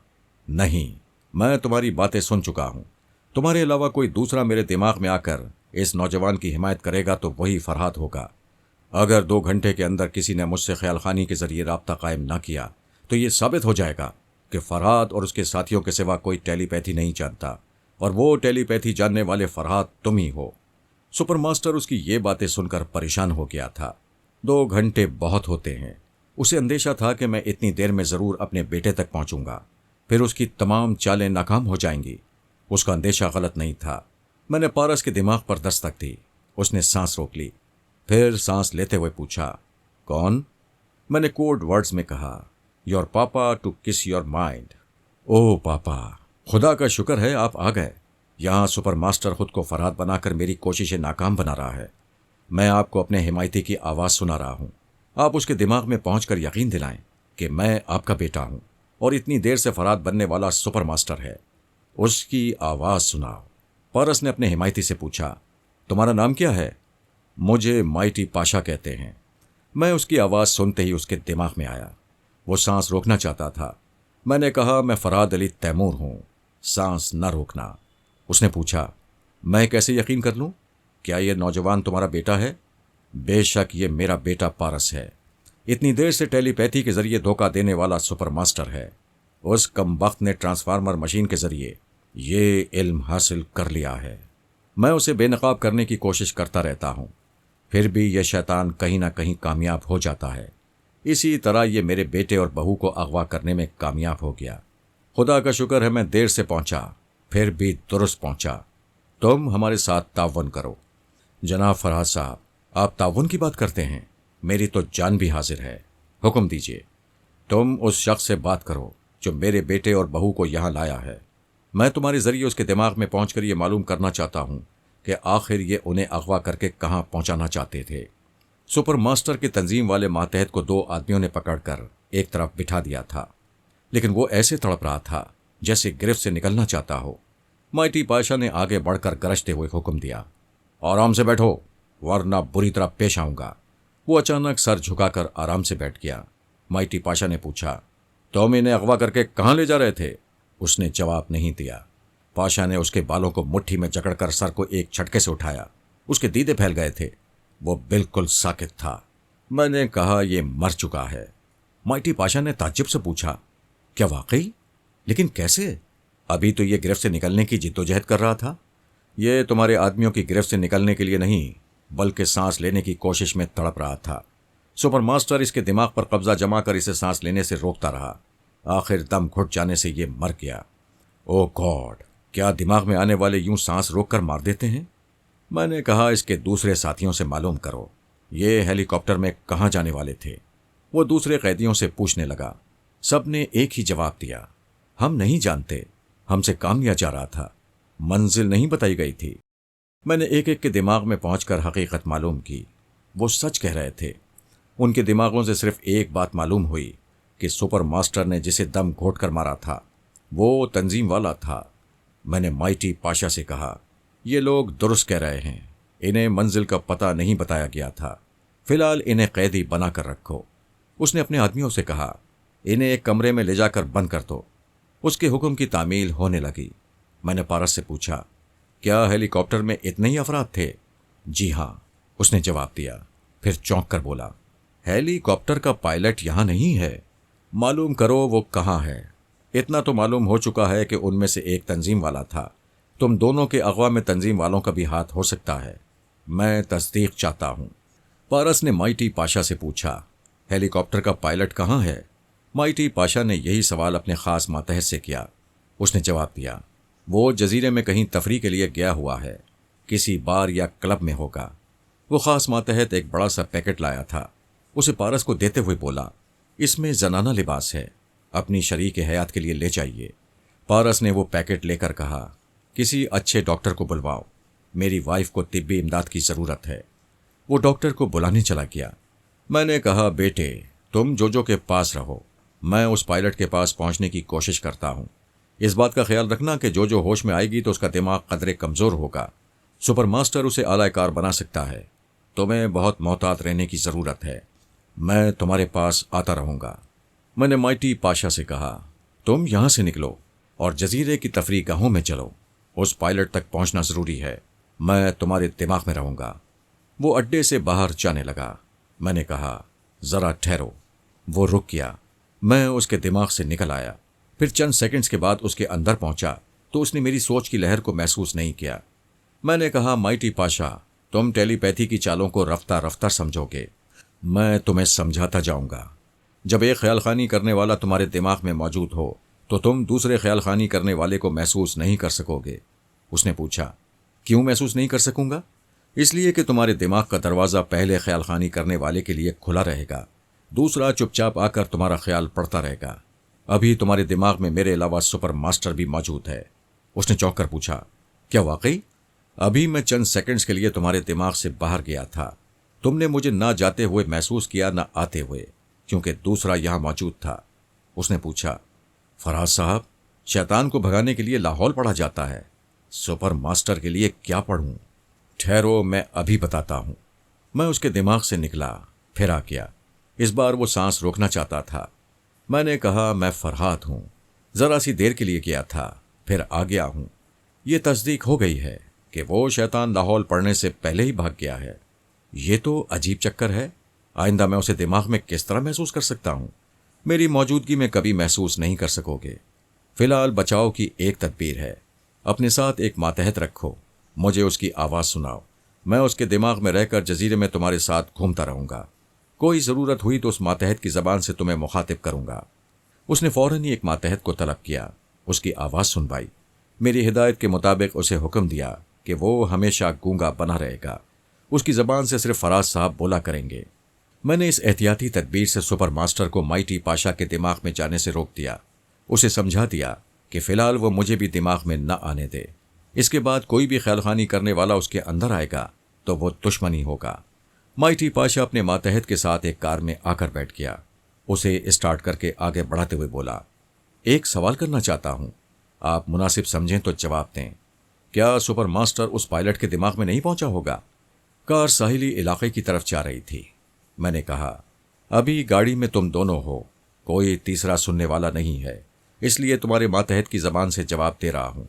नहीं, मैं तुम्हारी बातें सुन चुका हूं। तुम्हारे अलावा कोई दूसरा मेरे दिमाग में आकर इस नौजवान की हिमायत करेगा तो वही फरहाद होगा। अगर 2 घंटे के अंदर किसी ने मुझसे ख्याल खानी के जरिए राब्ता कायम ना किया तो ये साबित हो जाएगा कि फरहाद और उसके साथियों के सिवा कोई टेलीपैथी नहीं जानता, और वो टेलीपैथी जानने वाले फरहाद तुम ही हो। सुपरमास्टर उसकी ये बातें सुनकर परेशान हो गया था। 2 घंटे बहुत होते हैं। उसे अंदेशा था कि मैं इतनी देर में जरूर अपने बेटे तक पहुंचूंगा, फिर उसकी तमाम चालें नाकाम हो जाएंगी। उसका अंदेशा गलत नहीं था। मैंने पारस के दिमाग पर दस्तक दी। उसने सांस रोक ली, फिर सांस लेते हुए पूछा, कौन? मैंने कोड वर्ड्स में कहा, योर पापा टू किस योर माइंड। ओह पापा, खुदा का शुक्र है आप आ गए। यहां सुपरमास्टर खुद को फरहाद बनाकर मेरी कोशिशें नाकाम बना रहा है। मैं आपको अपने हिमायती की आवाज़ सुना रहा हूं। आप उसके दिमाग में पहुंचकर यकीन दिलाएं कि मैं आपका बेटा हूं और इतनी देर से फरहाद बनने वाला सुपरमास्टर है। उसकी आवाज़ सुनाओ। पारस ने अपने हिमायती से पूछा, तुम्हारा नाम क्या है? मुझे माइटी पाशा कहते हैं। मैं उसकी आवाज़ सुनते ही उसके दिमाग में आया। वो सांस रोकना चाहता था। मैंने कहा, मैं फरहाद अली तैमूर हूं, सांस न रोकना। उसने पूछा, मैं कैसे यकीन कर लूं? क्या यह नौजवान तुम्हारा बेटा है? बेशक ये मेरा बेटा पारस है। इतनी देर से टेलीपैथी के जरिए धोखा देने वाला सुपरमास्टर है। उस कमबख्त ने ट्रांसफार्मर मशीन के जरिए ये इल्म हासिल कर लिया है। मैं उसे बेनकाब करने की कोशिश करता रहता हूं, फिर भी यह शैतान कहीं ना कहीं कामयाब हो जाता है। इसी तरह ये मेरे बेटे और बहू को अगवा करने में कामयाब हो गया। खुदा का शुक्र है मैं देर से पहुंचा, फिर भी दुरुस्त पहुंचा। तुम हमारे साथ तावन करो। जनाब फरहाद साहब, आप तावन की बात करते हैं? मेरी तो जान भी हाजिर है। हुक्म दीजिए। तुम उस शख्स से बात करो जो मेरे बेटे और बहू को यहां लाया है। मैं तुम्हारे जरिए उसके दिमाग में पहुंचकर यह मालूम करना चाहता हूं कि आखिर ये उन्हें अगवा करके कहां पहुंचाना चाहते थे। सुपरमास्टर की तंजीम वाले मातहत को 2 आदमियों ने पकड़कर एक तरफ बिठा दिया था, लेकिन वो ऐसे तड़प रहा था जैसे गिरफ्त से निकलना चाहता हो। माइटी पाशा ने आगे बढ़कर गरजते हुए हुक्म दिया, आराम से बैठो वरना बुरी तरह पेश आऊंगा। वो अचानक सर झुकाकर आराम से बैठ गया। माइटी पाशा ने पूछा, तुम इन्हें अगवा करके कहां ले जा रहे थे? उसने जवाब नहीं दिया। पाशा ने उसके बालों को मुट्ठी में जकड़कर सर को एक झटके से उठाया। उसके दीदे फैल गए थे। वो बिल्कुल साकित था। मैंने कहा, यह मर चुका है। माइटी पाशा ने ताज्जुब से पूछा, क्या वाकई? लेकिन कैसे? अभी तो ये गिरफ्त से निकलने की जिद्दोजहद कर रहा था। ये तुम्हारे आदमियों की गिरफ्त से निकलने के लिए नहीं, बल्कि सांस लेने की कोशिश में तड़प रहा था। सुपरमास्टर इसके दिमाग पर कब्जा जमा कर इसे सांस लेने से रोकता रहा। आखिर दम घुट जाने से ये मर गया। ओह गॉड, क्या दिमाग में आने वाले यूं सांस रोककर मार देते हैं? मैंने कहा, इसके दूसरे साथियों से मालूम करो ये हेलीकॉप्टर में कहां जाने वाले थे। वो दूसरे कैदियों से पूछने लगा। सब ने एक ही जवाब दिया, हम नहीं जानते, हमसे काम लिया जा रहा था, मंजिल नहीं बताई गई थी। मैंने एक एक के दिमाग में पहुंचकर हकीकत मालूम की। वो सच कह रहे थे। उनके दिमागों से सिर्फ एक बात मालूम हुई कि सुपरमास्टर ने जिसे दम घोट कर मारा था वो तंजीम वाला था। मैंने माइटी पाशा से कहा, ये लोग दुरुस्त कह रहे हैं, इन्हें मंजिल का पता नहीं बताया गया था। फिलहाल इन्हें कैदी बनाकर रखो। उसने अपने आदमियों से कहा, इन्हें एक कमरे में ले जाकर बंद कर दो। उसके हुक्म की तामील होने लगी। मैंने पारस से पूछा, क्या हेलीकॉप्टर में इतने ही अफराद थे? जी हाँ, उसने जवाब दिया। फिर चौंक कर बोला, हेलीकॉप्टर का पायलट यहां नहीं है। मालूम करो वो कहां है। इतना तो मालूम हो चुका है कि उनमें से एक तंजीम वाला था, तुम दोनों के अगवा में तंजीम वालों का भी हाथ हो सकता है। मैं तस्दीक चाहता हूं। पारस ने माइटी पाशा से पूछा, हेलीकॉप्टर का पायलट कहाँ है? माइटी पाशा ने यही सवाल अपने खास मातहत से किया। उसने जवाब दिया, वो जजीरे में कहीं तफरी के लिए गया हुआ है, किसी बार या क्लब में होगा। वो खास मातहत एक बड़ा सा पैकेट लाया था। उसे पारस को देते हुए बोला, इसमें जनाना लिबास है, अपनी शरीक हयात के लिए ले जाइए। पारस ने वो पैकेट लेकर कहा, किसी अच्छे डॉक्टर को बुलवाओ, मेरी वाइफ को तिब्बी इमदाद की ज़रूरत है। वो डॉक्टर को बुलाने चला गया। मैंने कहा, बेटे तुम जोजो के पास रहो, मैं उस पायलट के पास पहुंचने की कोशिश करता हूं। इस बात का ख्याल रखना कि जो होश में आएगी तो उसका दिमाग कदरे कमज़ोर होगा। सुपर मास्टर उसे आलाकार बना सकता है। तुम्हें बहुत मोहतात रहने की ज़रूरत है। मैं तुम्हारे पास आता रहूँगा। मैंने माइटी पाशा से कहा, तुम यहाँ से निकलो और जजीरे की तफरीगाहों में चलो। उस पायलट तक पहुँचना ज़रूरी है। मैं तुम्हारे दिमाग में रहूँगा। वो अड्डे से बाहर जाने लगा। मैंने कहा, ज़रा ठहरो। वो रुक गया। मैं उसके दिमाग से निकल आया। फिर चंद सेकंड्स के बाद उसके अंदर पहुंचा तो उसने मेरी सोच की लहर को महसूस नहीं किया। मैंने कहा, माइटी पाशा, तुम टेलीपैथी की चालों को रफ्ता रफ्ता समझोगे। मैं तुम्हें समझाता जाऊंगा। जब एक ख्याल खानी करने वाला तुम्हारे दिमाग में मौजूद हो तो तुम दूसरे ख्याल खानी करने वाले को महसूस नहीं कर सकोगे। उसने पूछा, क्यों महसूस नहीं कर सकूंगा? इसलिए कि तुम्हारे दिमाग का दरवाज़ा पहले ख्याल खानी करने वाले के लिए खुला रहेगा, दूसरा चुपचाप आकर तुम्हारा ख्याल पढ़ता रहेगा। अभी तुम्हारे दिमाग में मेरे अलावा सुपर मास्टर भी मौजूद है। उसने चौंक कर पूछा, क्या वाकई? अभी मैं चंद सेकंड्स के लिए तुम्हारे दिमाग से बाहर गया था। तुमने मुझे ना जाते हुए महसूस किया ना आते हुए, क्योंकि दूसरा यहां मौजूद था। उसने पूछा, फराज साहब, शैतान को भगाने के लिए लाहौल पढ़ा जाता है, सुपर मास्टर के लिए क्या पढ़ूं? ठहरो, मैं अभी बताता हूं। मैं उसके दिमाग से निकला, फिर आ गया। इस बार वो सांस रोकना चाहता था। मैंने कहा, मैं फरहाद हूं, जरा सी देर के लिए गया था, फिर आ गया हूं। ये तस्दीक हो गई है कि वो शैतान लाहौल पढ़ने से पहले ही भाग गया है। ये तो अजीब चक्कर है। आइंदा मैं उसे दिमाग में किस तरह महसूस कर सकता हूं? मेरी मौजूदगी में कभी महसूस नहीं कर सकोगे। फिलहाल बचाव की एक तदबीर है, अपने साथ एक मातहत रखो, मुझे उसकी आवाज़ सुनाओ। मैं उसके दिमाग में रहकर जजीरे में तुम्हारे साथ घूमता रहूंगा। कोई ज़रूरत हुई तो उस मातहत की ज़बान से तुम्हें मुखातिब करूंगा। उसने फ़ौरन ही एक मातहत को तलब किया, उसकी आवाज़ सुनवाई। मेरी हिदायत के मुताबिक उसे हुक्म दिया कि वो हमेशा गूंगा बना रहेगा, उसकी ज़बान से सिर्फ फराज साहब बोला करेंगे। मैंने इस एहतियाती तदबीर से सुपर मास्टर को माइटी पाशा के दिमाग में जाने से रोक दिया। उसे समझा दिया कि फ़िलहाल वो मुझे भी दिमाग में न आने दे। इसके बाद कोई भी ख्यालखानी करने वाला उसके अंदर आएगा तो वो दुश्मनी होगा। माइटी पाशा अपने मातहत के साथ एक कार में आकर बैठ गया। उसे स्टार्ट करके आगे बढ़ाते हुए बोला, एक सवाल करना चाहता हूं, आप मुनासिब समझें तो जवाब दें। क्या सुपर मास्टर उस पायलट के दिमाग में नहीं पहुंचा होगा? कार साहिली इलाके की तरफ जा रही थी। मैंने कहा, अभी गाड़ी में तुम दोनों हो, कोई तीसरा सुनने वाला नहीं है, इसलिए तुम्हारे मातहत की ज़बान से जवाब दे रहा हूं।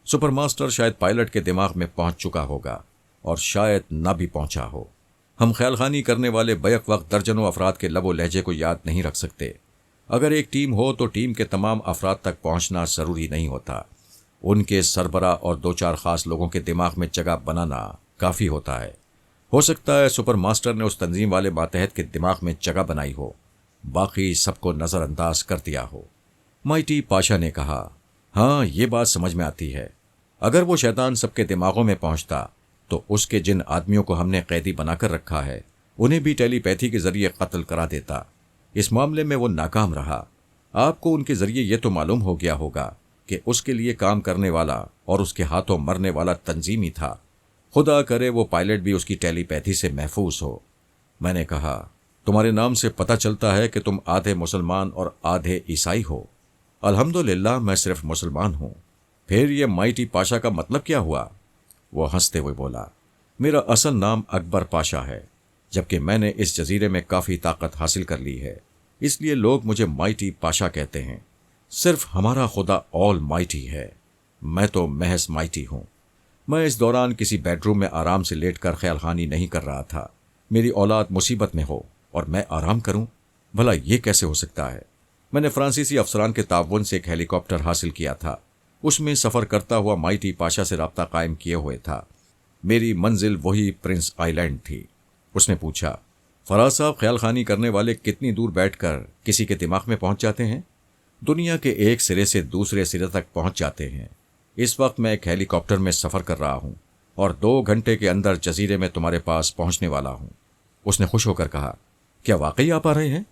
सुपर मास्टर शायद पायलट के दिमाग में पहुंच चुका होगा और शायद न भी पहुंचा हो। हम ख्यालखानी करने वाले बैक वक्त दर्जनों अफराद के लबो लहजे को याद नहीं रख सकते। अगर एक टीम हो तो टीम के तमाम अफराद तक पहुंचना ज़रूरी नहीं होता। उनके सरबरा और दो चार ख़ास लोगों के दिमाग में जगह बनाना काफ़ी होता है। हो सकता है सुपर मास्टर ने उस तंजीम वाले मातहत के दिमाग में जगह बनाई हो, बाकी सबको नज़रअंदाज कर दिया हो। माइटी पाशा ने कहा, हाँ ये बात समझ में आती है। अगर वो शैतान सबके दिमागों में पहुंचता तो उसके जिन आदमियों को हमने कैदी बनाकर रखा है उन्हें भी टेलीपैथी के जरिए कत्ल करा देता। इस मामले में वो नाकाम रहा। आपको उनके जरिए ये तो मालूम हो गया होगा कि उसके लिए काम करने वाला और उसके हाथों मरने वाला तंजीमी था। खुदा करे वो पायलट भी उसकी टेलीपैथी से महफूज हो। मैंने कहा, तुम्हारे नाम से पता चलता है कि तुम आधे मुसलमान और आधे ईसाई हो। अल्हम्दुलिल्लाह मैं सिर्फ मुसलमान हूँ। फिर ये माइटी पाशा का मतलब क्या हुआ? वो हंसते हुए बोला, मेरा असल नाम अकबर पाशा है, जबकि मैंने इस जजीरे में काफ़ी ताकत हासिल कर ली है, इसलिए लोग मुझे माइटी पाशा कहते हैं। सिर्फ हमारा खुदा ऑल माइटी है, मैं तो महज माइटी हूँ। मैं इस दौरान किसी बेडरूम में आराम से लेटकर ख्यालखानी नहीं कर रहा था। मेरी औलाद मुसीबत में हो और मैं आराम करूं, भला ये कैसे हो सकता है? मैंने फ्रांसीसी अफसरान के ताउन से एक हेलीकॉप्टर हासिल किया था। उसमें सफ़र करता हुआ माइटी पाशा से राब्ता कायम किए हुए था। मेरी मंजिल वही प्रिंस आइलैंड थी। उसने पूछा, फराज साहब, ख्याल खानी करने वाले कितनी दूर बैठकर किसी के दिमाग में पहुंच जाते हैं? दुनिया के एक सिरे से दूसरे सिरे तक पहुंच जाते हैं। इस वक्त मैं एक हेलीकॉप्टर में सफ़र कर रहा हूं और 2 घंटे के अंदर जजीरे में तुम्हारे पास पहुंचने वाला हूं। उसने खुश होकर कहा, क्या वाकई आप आ रहे हैं?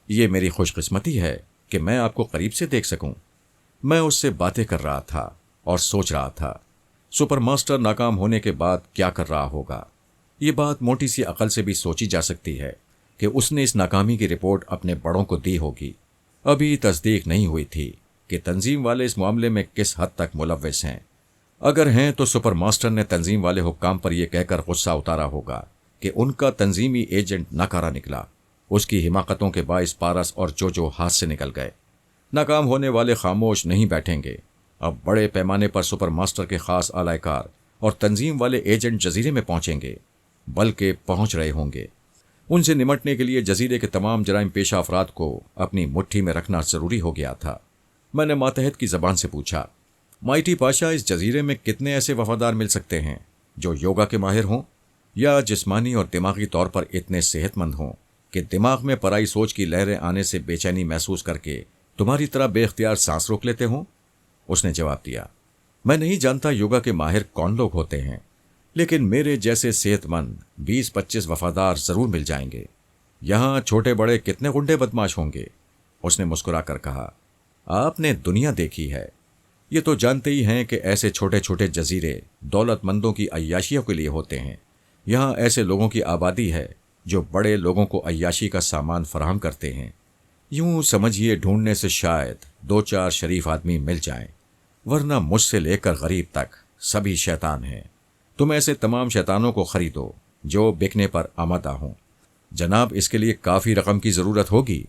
ये मेरी खुशकिस्मती है कि मैं आपको करीब से देख सकूं। मैं उससे बातें कर रहा था और सोच रहा था, सुपर मास्टर नाकाम होने के बाद क्या कर रहा होगा। ये बात मोटी सी अकल से भी सोची जा सकती है कि उसने इस नाकामी की रिपोर्ट अपने बड़ों को दी होगी। अभी तस्दीक नहीं हुई थी कि तंजीम वाले इस मामले में किस हद तक मुलव्विस हैं। अगर हैं तो सुपर मास्टर ने तंजीम वाले हुक्काम पर यह कहकर गुस्सा उतारा होगा कि उनका तंजीमी एजेंट नाकारा निकला। उसकी हिमाकतों के बाइस पारस और जो हाथ से निकल गए। नाकाम होने वाले खामोश नहीं बैठेंगे। अब बड़े पैमाने पर सुपर मास्टर के खास आलायकार और तंजीम वाले एजेंट जजीरे में पहुंचेंगे, बल्कि पहुंच रहे होंगे। उनसे निमटने के लिए जजीरे के तमाम जराइम पेशा अफराद को अपनी मुट्ठी में रखना जरूरी हो गया था। मैंने मातहत की जबान से पूछा, माइटी पाशा, इस जजीरे में कितने ऐसे वफादार मिल सकते हैं जो योगा के माहिर हों या जिस्मानी और दिमागी तौर पर इतने सेहतमंद हों कि दिमाग में पराई सोच की लहरें आने से बेचैनी महसूस करके तुम्हारी तरह बेख्तियार सांस रोक लेते हों? उसने जवाब दिया, मैं नहीं जानता योगा के माहिर कौन लोग होते हैं, लेकिन मेरे जैसे सेहतमंद 20-25 वफादार जरूर मिल जाएंगे। यहां छोटे बड़े कितने गुंडे बदमाश होंगे? उसने मुस्कुराकर कहा, आपने दुनिया देखी है, ये तो जानते ही हैं कि ऐसे छोटे छोटे जजीरे दौलतमंदों की अय्याशियों के लिए होते हैं। यहाँ ऐसे लोगों की आबादी है जो बड़े लोगों को अय्याशी का सामान फराहम करते हैं। यूं समझिए, ढूंढने से शायद 2-4 शरीफ आदमी मिल जाएं, वरना मुझसे लेकर गरीब तक सभी शैतान हैं। तुम ऐसे तमाम शैतानों को खरीदो जो बिकने पर आमादा हों। जनाब, इसके लिए काफ़ी रकम की ज़रूरत होगी।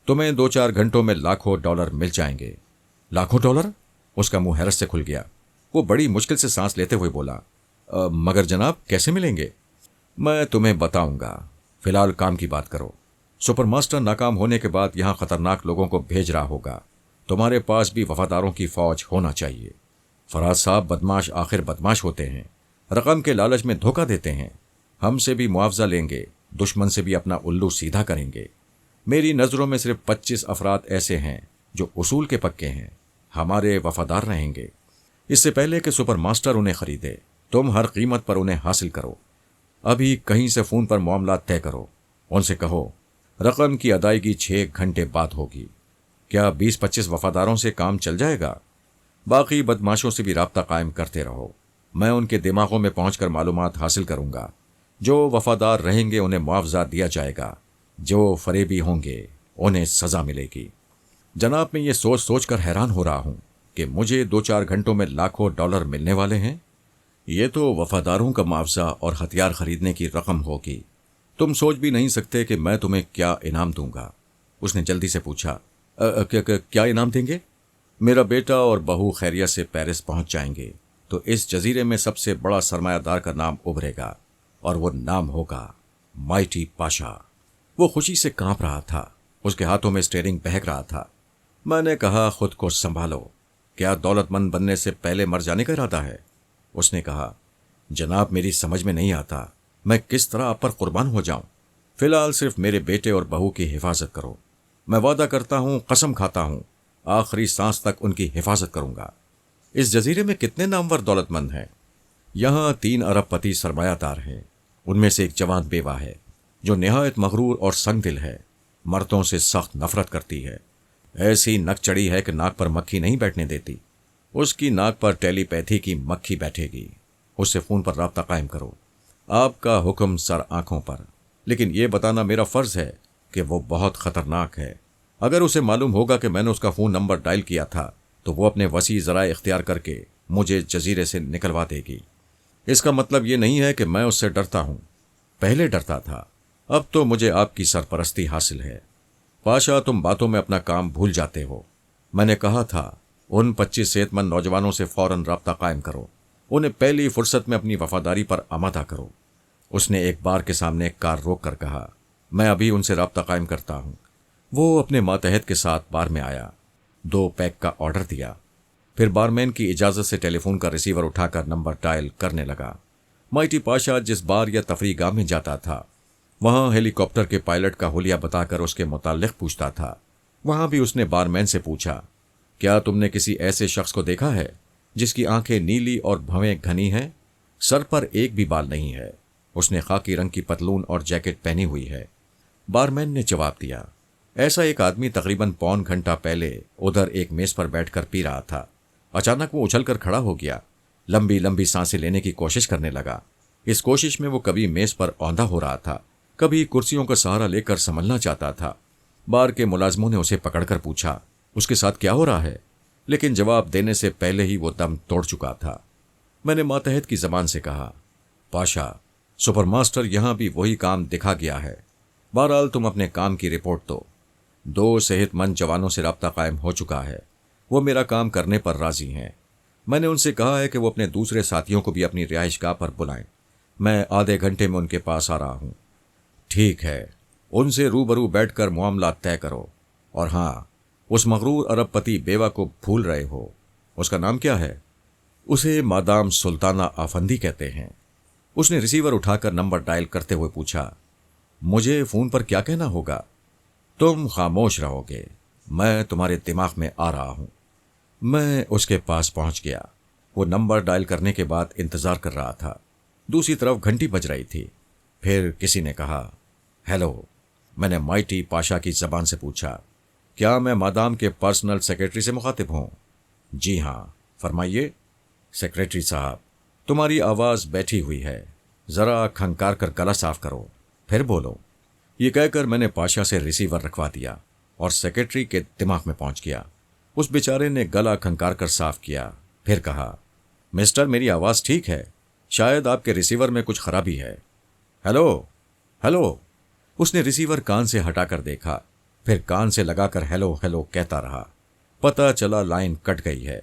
तुम्हें 2-4 घंटों में लाखों डॉलर मिल जाएंगे। लाखों डॉलर? उसका मुंह हैरत से खुल गया। वो बड़ी मुश्किल से सांस लेते हुए बोला, मगर जनाब, कैसे मिलेंगे? मैं तुम्हें बताऊंगा, फिलहाल काम की बात करो। सुपर मास्टर नाकाम होने के बाद यहां खतरनाक लोगों को भेज रहा होगा। तुम्हारे पास भी वफादारों की फौज होना चाहिए। फराज साहब, बदमाश आखिर बदमाश होते हैं, रकम के लालच में धोखा देते हैं। हमसे भी मुआवजा लेंगे, दुश्मन से भी अपना उल्लू सीधा करेंगे। मेरी नज़रों में सिर्फ 25 अफराद ऐसे हैं जो उसूल के पक्के हैं, हमारे वफादार रहेंगे। इससे पहले कि सुपर मास्टर उन्हें खरीदे, तुम हर कीमत पर उन्हें हासिल करो। अभी कहीं से फ़ोन पर मामला तय करो। उनसे कहो, रकम की अदायगी 6 घंटे बाद होगी। क्या 20-25 वफादारों से काम चल जाएगा? बाकी बदमाशों से भी राब्ता कायम करते रहो। मैं उनके दिमागों में पहुंचकर मालूमात हासिल करूंगा। जो वफादार रहेंगे उन्हें मुआवजा दिया जाएगा, जो फरेबी होंगे उन्हें सज़ा मिलेगी। जनाब, मैं ये सोच सोच कर हैरान हो रहा हूं कि मुझे 2-4 घंटों में लाखों डॉलर मिलने वाले हैं। ये तो वफादारों का मुआवजा और हथियार खरीदने की रकम होगी। तुम सोच भी नहीं सकते कि मैं तुम्हें क्या इनाम दूंगा। उसने जल्दी से पूछा, क्या इनाम देंगे? मेरा बेटा और बहू खैरियत से पेरिस पहुंच जाएंगे तो इस जजीरे में सबसे बड़ा सरमायादार का नाम उभरेगा और वो नाम होगा माइटी पाशा। वो खुशी से कांप रहा था, उसके हाथों में स्टीयरिंग बहक रहा था। मैंने कहा, खुद को संभालो, क्या दौलतमंद बनने से पहले मर जाने का इरादा है? उसने कहा, जनाब, मेरी समझ में नहीं आता मैं किस तरह आप पर कुर्बान हो जाऊं। फिलहाल सिर्फ मेरे बेटे और बहू की हिफाजत करो। मैं वादा करता हूं, कसम खाता हूं, आखिरी सांस तक उनकी हिफाजत करूंगा। इस जजीरे में कितने नामवर दौलतमंद हैं? यहाँ 3 अरबपति सरमायादार हैं। उनमें से एक जवान बेवा है जो निहायत मगरूर और संगदिल है, मर्दों से सख्त नफरत करती है। ऐसी नक चढ़ी है कि नाक पर मक्खी नहीं बैठने देती। उसकी नाक पर टेलीपैथी की मक्खी बैठेगी। उससे फ़ोन पर राब्ता कायम करो। आपका हुक्म सर आंखों पर, लेकिन यह बताना मेरा फ़र्ज़ है कि वो बहुत ख़तरनाक है। अगर उसे मालूम होगा कि मैंने उसका फ़ोन नंबर डायल किया था तो वो अपने वसी ज़राए इख्तियार करके मुझे जजीरे से निकलवा देगी। इसका मतलब ये नहीं है कि मैं उससे डरता हूँ। पहले डरता था, अब तो मुझे आपकी सरपरस्ती हासिल है। पाशा, तुम बातों में अपना काम भूल जाते हो। मैंने कहा था, उन 25 सेहतमंद नौजवानों से फ़ौरन राब्ता कायम करो। उन्हें पहली फुर्सत में अपनी वफादारी पर आमादा करो। उसने एक बार के सामने कार रोक कर कहा, मैं अभी उनसे राब्ता कायम करता हूँ। वो अपने मातहत के साथ बार में आया, 2 पैक का ऑर्डर दिया। फिर बारमैन की इजाजत से टेलीफोन का रिसीवर उठाकर नंबर डायल करने लगा। माइटी पाशा जिस बार या तफरी गाह में जाता था, वहां हेलीकॉप्टर के पायलट का हुलिया बताकर उसके मुताल्लिक पूछता था। वहां भी उसने बारमैन से पूछा, क्या तुमने किसी ऐसे शख्स को देखा है जिसकी आंखें नीली और भवें घनी हैं, सर पर एक भी बाल नहीं है, उसने खाकी रंग की पतलून और जैकेट पहनी हुई है। बारमैन ने जवाब दिया, ऐसा एक आदमी तकरीबन पौन घंटा पहले उधर एक मेज पर बैठकर पी रहा था। अचानक वो उछलकर खड़ा हो गया, लंबी लंबी सांसें लेने की कोशिश करने लगा। इस कोशिश में वो कभी मेज पर औंधा हो रहा था, कभी कुर्सियों का सहारा लेकर संभलना चाहता था। बार के मुलाजमों ने उसे पकड़कर पूछा, उसके साथ क्या हो रहा है, लेकिन जवाब देने से पहले ही वो दम तोड़ चुका था। मैंने मातहत की जबान से कहा, पाशा, सुपरमास्टर यहां भी वही काम दिखा गया है। बहरहाल तुम अपने काम की रिपोर्ट दो। 2 सेहतमंद जवानों से रब्ता कायम हो चुका है, वो मेरा काम करने पर राजी हैं। मैंने उनसे कहा है कि वो अपने दूसरे साथियों को भी अपनी रिहाइशगाह पर बुलाएं। मैं आधे घंटे में उनके पास आ रहा हूं। ठीक है, उनसे रूबरू बैठकर मामला तय करो। और हां, उस मगरूर अरबपति बेवा को भूल रहे हो। उसका नाम क्या है? उसे मादाम सुल्ताना आफंदी कहते हैं। उसने रिसीवर उठाकर नंबर डायल करते हुए पूछा, मुझे फोन पर क्या कहना होगा? तुम खामोश रहोगे, मैं तुम्हारे दिमाग में आ रहा हूं। मैं उसके पास पहुंच गया। वो नंबर डायल करने के बाद इंतजार कर रहा था। दूसरी तरफ घंटी बज रही थी। फिर किसी ने कहा, हेलो। मैंने माइटी पाशा की जबान से पूछा, क्या मैं मादाम के पर्सनल सेक्रेटरी से मुखातिब हूं? जी हां, फरमाइए। सेक्रेटरी साहब, तुम्हारी आवाज बैठी हुई है, जरा खंकार कर गला साफ करो, फिर बोलो। ये कहकर मैंने पाशा से रिसीवर रखवा दिया और सेक्रेटरी के दिमाग में पहुंच गया। उस बेचारे ने गला खंकार कर साफ किया, फिर कहा, मिस्टर, मेरी आवाज ठीक है, शायद आपके रिसीवर में कुछ खराबी है। Hello hello. उसने रिसीवर कान से हटाकर देखा, फिर कान से लगाकर हेलो हेलो कहता रहा। पता चला लाइन कट गई है।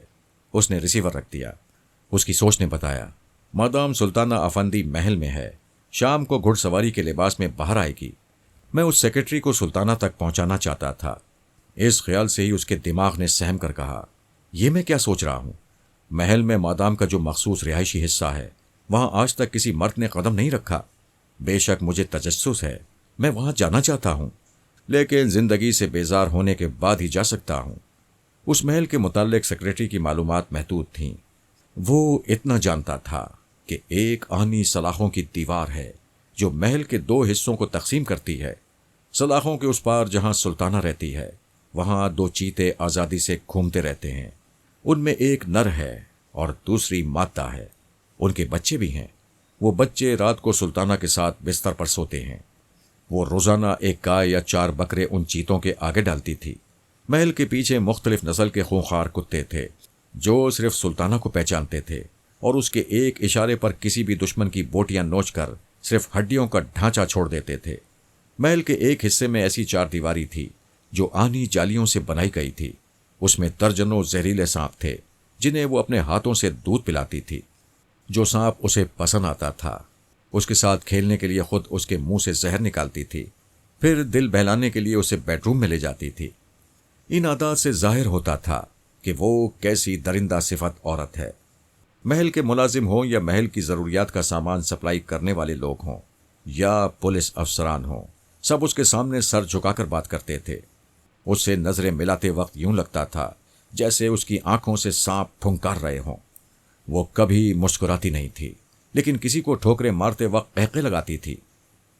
उसने रिसीवर रख दिया। उसकी सोच ने बताया, मादाम सुल्ताना अफंदी महल में है, शाम को घुड़सवारी के लिबास में बाहर आएगी। मैं उस सेक्रेटरी को सुल्ताना तक पहुंचाना चाहता था। इस ख्याल से ही उसके दिमाग ने सहम कर कहा, यह मैं क्या सोच रहा हूं? महल में मादाम का जो मखसूस रिहायशी हिस्सा है, वहां आज तक किसी मर्द ने कदम नहीं रखा। बेशक मुझे तजस्सुस है, मैं वहां जाना चाहता हूं, लेकिन जिंदगी से बेजार होने के बाद ही जा सकता हूं। उस महल के मुताल्लिक सेक्रेटरी की मालूमात महदूद थीं। वो इतना जानता था कि एक आनी सलाखों की दीवार है जो महल के 2 हिस्सों को तकसीम करती है। सलाखों के उस पार जहां सुल्ताना रहती है, वहां 2 चीते आज़ादी से घूमते रहते हैं। उनमें एक नर है और दूसरी मादा है। उनके बच्चे भी हैं। वो बच्चे रात को सुल्ताना के साथ बिस्तर पर सोते हैं। वो रोजाना एक गाय या 4 बकरे उन चीतों के आगे डालती थी। महल के पीछे मुख्तलिफ नस्ल के खूंखार कुत्ते थे जो सिर्फ सुल्ताना को पहचानते थे और उसके एक इशारे पर किसी भी दुश्मन की बोटियां नोचकर सिर्फ हड्डियों का ढांचा छोड़ देते थे। महल के एक हिस्से में ऐसी 4 दीवारी थी जो आनी जालियों से बनाई गई थी। उसमें दर्जनों जहरीले सांप थे जिन्हें वो अपने हाथों से दूध पिलाती थी। जो सांप उसे पसंद आता था, उसके साथ खेलने के लिए खुद उसके मुंह से जहर निकालती थी, फिर दिल बहलाने के लिए उसे बेडरूम में ले जाती थी। इन आदात से जाहिर होता था कि वो कैसी दरिंदा सिफत औरत है। महल के मुलाजिम हों या महल की ज़रूरियात का सामान सप्लाई करने वाले लोग हों या पुलिस अफसरान हों, सब उसके सामने सर झुकाकर बात करते थे। उससे नजरें मिलाते वक्त यूं लगता था जैसे उसकी आंखों से सांप फुंकार रहे हों। वो कभी मुस्कुराती नहीं थी, लेकिन किसी को ठोकरें मारते वक्त बहके लगाती थी।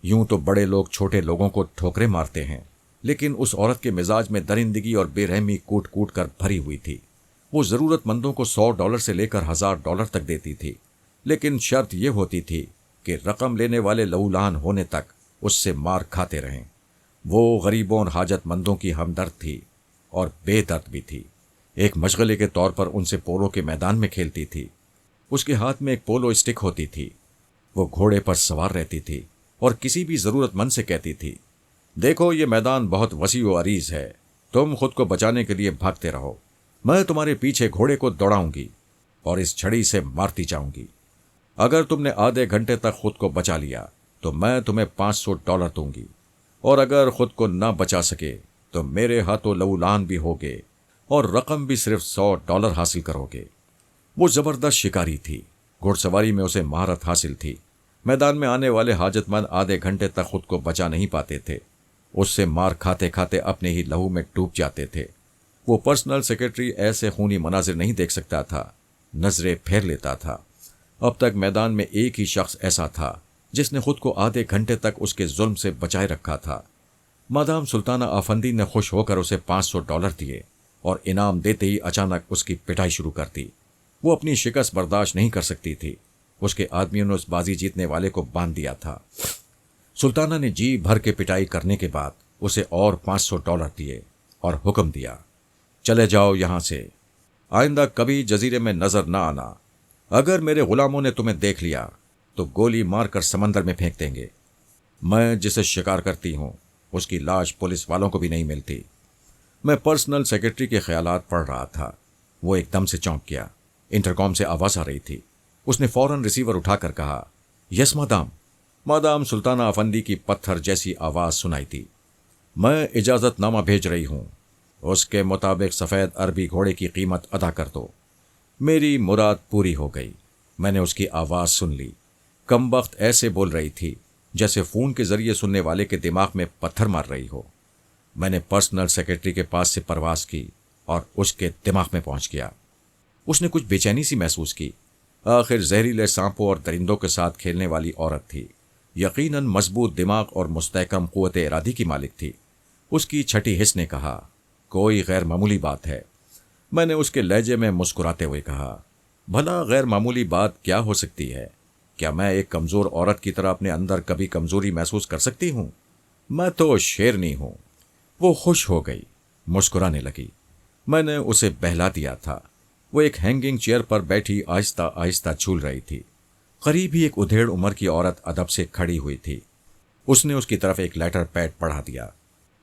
यूं तो बड़े लोग छोटे लोगों को ठोकरें मारते हैं, लेकिन उस औरत के मिजाज में दरिंदगी और बेरहमी कूट कूट कर भरी हुई थी। वो ज़रूरतमंदों को $100 से लेकर $1000 तक देती थी, लेकिन शर्त यह होती थी कि रकम लेने वाले लहूलहान होने तक उससे मार खाते रहें। वो गरीबों और हाजतमंदों की हमदर्द थी और बेदर्द भी थी। एक मशगले के तौर पर उनसे पोलो के मैदान में खेलती थी। उसके हाथ में एक पोलो स्टिक होती थी। वो घोड़े पर सवार रहती थी और किसी भी ज़रूरतमंद से कहती थी, देखो ये मैदान बहुत वसी व अरीज है, तुम खुद को बचाने के लिए भागते रहो, मैं तुम्हारे पीछे घोड़े को दौड़ाऊंगी और इस छड़ी से मारती जाऊंगी। अगर तुमने आधे घंटे तक खुद को बचा लिया तो मैं तुम्हें $500 दूंगी, और अगर खुद को ना बचा सके तो मेरे हाथों लहूलहान भी होगे और रकम भी सिर्फ $100 हासिल करोगे। वो जबरदस्त शिकारी थी। घुड़सवारी में उसे महारत हासिल थी। मैदान में आने वाले हाजतमंद आधे घंटे तक खुद को बचा नहीं पाते थे। उससे मार खाते खाते अपने ही लहू में डूब जाते थे। वो पर्सनल सेक्रेटरी ऐसे खूनी मनाजिर नहीं देख सकता था, नजरें फेर लेता था। अब तक मैदान में एक ही शख्स ऐसा था जिसने खुद को आधे घंटे तक उसके जुल्म से बचाए रखा था। मादाम सुल्ताना आफंदी ने खुश होकर उसे $500 दिए और इनाम देते ही अचानक उसकी पिटाई शुरू कर दी। वो अपनी शिकस्त बर्दाश्त नहीं कर सकती थी। उसके आदमियों ने उस बाजी जीतने वाले को बांध दिया था। सुल्ताना ने जी भर के पिटाई करने के बाद उसे और $500 दिए और हुक्म दिया, चले जाओ यहां से, आइंदा कभी जजीरे में नजर ना आना। अगर मेरे गुलामों ने तुम्हें देख लिया तो गोली मारकर समंदर में फेंक देंगे। मैं जिसे शिकार करती हूं उसकी लाश पुलिस वालों को भी नहीं मिलती। मैं पर्सनल सेक्रेटरी के ख्यालात पढ़ रहा था। वो एकदम से चौंक गया। इंटरकॉम से आवाज आ रही थी। उसने फौरन रिसीवर उठाकर कहा, yes madame. Madame Sultana Afandi की पत्थर जैसी आवाज सुनाई थी। मैं इजाजतनामा भेज रही हूं, उसके मुताबिक सफेद अरबी घोड़े की कीमत अदा कर दो। मेरी मुराद पूरी हो गई। मैंने उसकी आवाज सुन ली। कमबख्त ऐसे बोल रही थी जैसे फोन के जरिए सुनने वाले के दिमाग में पत्थर मार रही हो। मैंने पर्सनल सेक्रेटरी के पास से परवास की और उसके दिमाग में पहुंच गया। उसने कुछ बेचैनी सी महसूस की। आखिर जहरीले सांपों और दरिंदों के साथ खेलने वाली औरत थी। यकीनन मजबूत दिमाग और मुस्तहकम कुव्वत इरादी की मालिक थी। उसकी छठी हिस्स ने कहा, कोई गैर मामूली बात है। मैंने उसके लहजे में मुस्कुराते हुए कहा, भला गैर मामूली बात क्या हो सकती है? क्या मैं एक कमजोर औरत की तरह अपने अंदर कभी कमजोरी महसूस कर सकती हूं? मैं तो शेरनी हूं। वो खुश हो गई, मुस्कुराने लगी। मैंने उसे बहला दिया था। वो एक हैंगिंग चेयर पर बैठी आहिस्ता आहिस्ता झूल रही थी। करीब ही एक उधेड़ उम्र की औरत अदब से खड़ी हुई थी। उसने उसकी तरफ एक लेटर पैड पढ़ा दिया।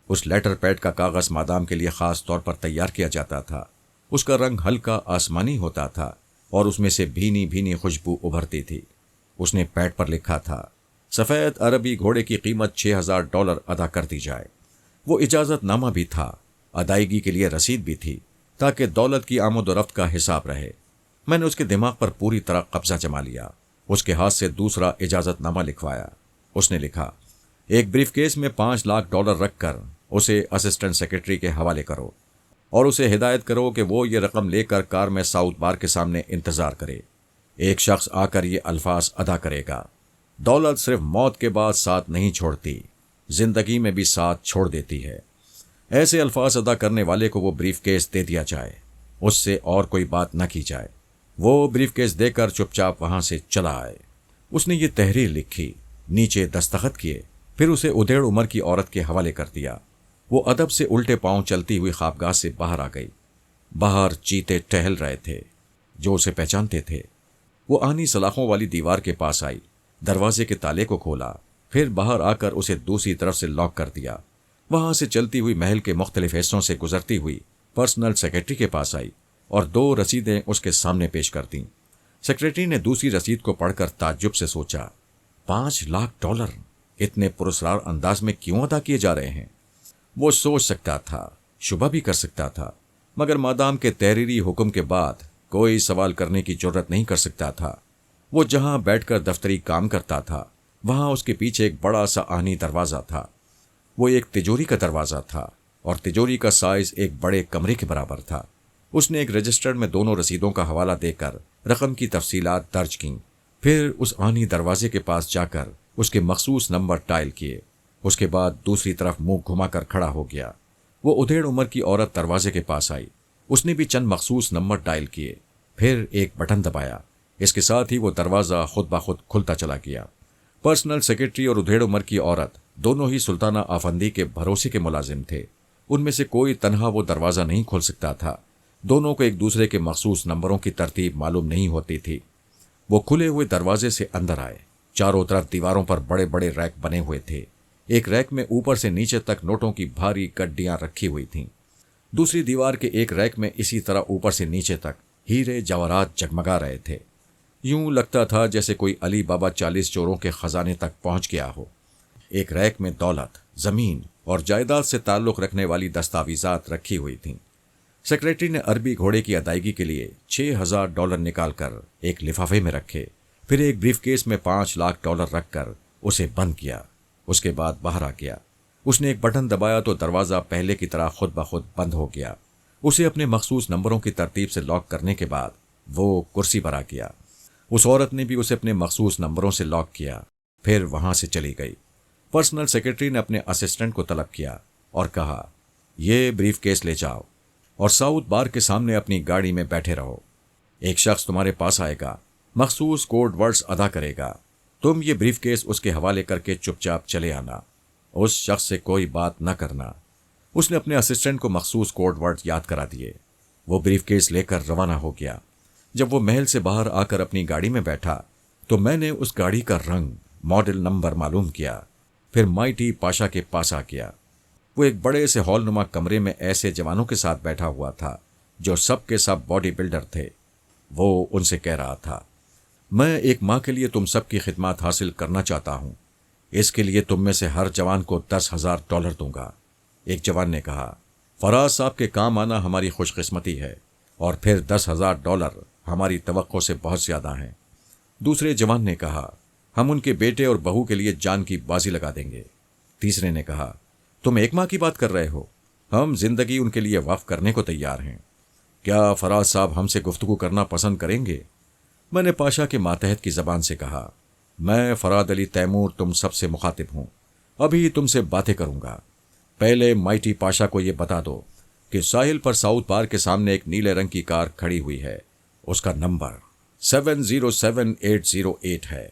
उस लेटर पैड का कागज मादाम के लिए खास तौर पर तैयार किया जाता था। उसका रंग हल्का आसमानी होता था और उसमें से भीनी भीनी खुशबू उभरती थी। उसने पैड पर लिखा था, सफेद अरबी घोड़े की कीमत $6000 अदा कर दी जाए। वो इजाजतनामा भी था, अदायगी के लिए रसीद भी थी, ताकि दौलत की आमदोरफ्त का हिसाब रहे। मैंने उसके दिमाग पर पूरी तरह कब्जा जमा लिया। उसके हाथ से दूसरा इजाजतनामा लिखवाया। उसने लिखा, एक ब्रीफकेस में $5 लाख रखकर उसे असिस्टेंट सेक्रेटरी के हवाले करो और उसे हिदायत करो कि वो ये रकम लेकर कार में साउथ बार के सामने इंतजार करे। एक शख्स आकर ये अल्फाज अदा करेगा, दौलत सिर्फ मौत के बाद साथ नहीं छोड़ती, जिंदगी में भी साथ छोड़ देती है। ऐसे अल्फाज अदा करने वाले को वो ब्रीफकेस दे दिया जाए, उससे और कोई बात न की जाए। वो ब्रीफकेस देकर चुपचाप वहां से चला आए। उसने ये तहरीर लिखी, नीचे दस्तखत किए, फिर उसे उधेड़ उम्र की औरत के हवाले कर दिया। वो अदब से उल्टे पांव चलती हुई ख्वाबगाह से बाहर आ गई। बाहर चीते टहल रहे थे जो उसे पहचानते थे। वो आनी सलाखों वाली दीवार के पास आई, दरवाजे के ताले को खोला, फिर बाहर आकर उसे दूसरी तरफ से लॉक कर दिया। वहां से चलती हुई महल के मुख्तलिफ हिस्सों से गुजरती हुई पर्सनल सेक्रेटरी के पास आई और 2 रसीदें उसके सामने पेश कर दी। सेक्रेटरी ने दूसरी रसीद को पढ़कर ताज्जुब से सोचा, $5 लाख इतने पुरस्कार अंदाज में क्यों अदा किए जा रहे हैं? वो सोच सकता था, शुबा भी कर सकता था, मगर मादाम के तहरीरी हुक्म के बाद कोई सवाल करने की जरूरत नहीं कर सकता था। वो जहां बैठकर दफ्तरी काम करता था वहां उसके पीछे एक बड़ा सा आहनी दरवाजा था। वो एक तिजोरी का दरवाजा था और तिजोरी का साइज एक बड़े कमरे के बराबर था। उसने एक रजिस्टर में दोनों रसीदों का हवाला देकर रकम की तफसीलात दर्ज की, फिर उस आहनी दरवाजे के पास जाकर उसके मखसूस नंबर टाइल किए। उसके बाद दूसरी तरफ मुंह घुमाकर खड़ा हो गया। वो उधेड़ उम्र की औरत दरवाजे के पास आई। उसने भी चंद मखसूस नंबर डायल किए, फिर एक बटन दबाया। इसके साथ ही वो दरवाज़ा खुद ब खुद खुलता चला गया। पर्सनल सेक्रेटरी और उधेड़ उम्र की औरत दोनों ही सुल्ताना आफंदी के भरोसे के मुलाजिम थे। उनमें से कोई तनहा वो दरवाज़ा नहीं खोल सकता था। दोनों को एक दूसरे के मखसूस नंबरों की तरतीब मालूम नहीं होती थी। वो खुले हुए दरवाजे से अंदर आए। चारों तरफ दीवारों पर बड़े बड़े रैक बने हुए थे। एक रैक में ऊपर से नीचे तक नोटों की भारी गड्डियां रखी हुई थीं। दूसरी दीवार के एक रैक में इसी तरह ऊपर से नीचे तक हीरे जवाहरात जगमगा रहे थे। यूं लगता था जैसे कोई अली बाबा 40 चोरों के खजाने तक पहुंच गया हो। एक रैक में दौलत, जमीन और जायदाद से ताल्लुक रखने वाली दस्तावेजात रखी हुई थीं। सेक्रेटरी ने अरबी घोड़े की अदायगी के लिए $6,000 निकालकर एक लिफाफे में रखे, फिर एक ब्रीफकेस में $5 लाख रखकर उसे बंद किया। उसके बाद बाहर आ गया। उसने एक बटन दबाया तो दरवाजा पहले की तरह खुद ब खुद बंद हो गया। उसे अपने मखसूस नंबरों की तरतीब से लॉक करने के बाद वो कुर्सी पर आ गया। उस औरत ने भी उसे अपने मखसूस नंबरों से लॉक किया, फिर वहां से चली गई। पर्सनल सेक्रेटरी ने अपने असिस्टेंट को तलब किया और कहा, ये ब्रीफकेस ले जाओ और साउथ बार के सामने अपनी गाड़ी में बैठे रहो। एक शख्स तुम्हारे पास आएगा, मखसूस कोड वर्ड्स अदा करेगा। तुम ये ब्रीफकेस उसके हवाले करके चुपचाप चले आना। उस शख्स से कोई बात न करना। उसने अपने असिस्टेंट को मखसूस कोड वर्ड्स याद करा दिए। वो ब्रीफकेस लेकर रवाना हो गया। जब वो महल से बाहर आकर अपनी गाड़ी में बैठा तो मैंने उस गाड़ी का रंग, मॉडल नंबर मालूम किया। फिर माइटी पाशा के पास आ गया। वो एक बड़े से हॉलनुमा कमरे में ऐसे जवानों के साथ बैठा हुआ था जो सब के सब बॉडी बिल्डर थे। वो उनसे कह रहा था, मैं एक माँ के लिए तुम सब की खिदमत हासिल करना चाहता हूं। इसके लिए तुम में से हर जवान को $10,000 दूंगा। एक जवान ने कहा, फराज साहब के काम आना हमारी खुशकिस्मती है और फिर $10,000 हमारी तवक्को से बहुत ज्यादा हैं। दूसरे जवान ने कहा, हम उनके बेटे और बहू के लिए जान की बाजी लगा देंगे। तीसरे ने कहा, तुम एक माँ की बात कर रहे हो, हम जिंदगी उनके लिए वक्फ करने को तैयार हैं। क्या फराज साहब हमसे गुफ्तगू करना पसंद करेंगे? मैंने पाशा के मातहत की जबान से कहा, मैं फराद अली तैमूर तुम सबसे मुखातिब हूं। अभी तुमसे बातें करूंगा। पहले माइटी पाशा को यह बता दो कि साहिल पर साउथ बार के सामने एक नीले रंग की कार खड़ी हुई है। उसका नंबर 707808 है।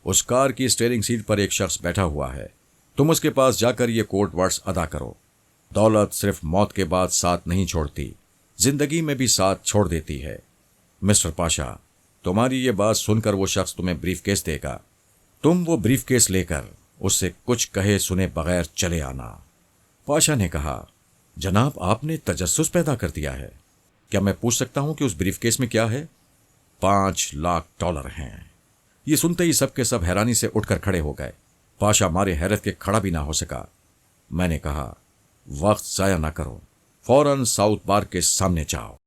उस कार की स्टीयरिंग सीट पर एक शख्स बैठा हुआ है। तुम उसके पास जाकर ये कोड वर्ड्स अदा करो। दौलत सिर्फ मौत के बाद साथ नहीं छोड़ती, जिंदगी में भी साथ छोड़ देती है। मिस्टर पाशा, तुम्हारी ये बात सुनकर वो शख्स तुम्हें ब्रीफकेस देगा। तुम वो ब्रीफकेस लेकर उससे कुछ कहे सुने बगैर चले आना। पाशा ने कहा, जनाब आपने तजस्सुस पैदा कर दिया है। क्या मैं पूछ सकता हूं कि उस ब्रीफकेस में क्या है? $5 लाख हैं। ये सुनते ही सब के सब हैरानी से उठकर खड़े हो गए। पाशा मारे हैरत के खड़ा भी ना हो सका। मैंने कहा, वक्त जाया ना करो, फौरन साउथ बार के सामने जाओ।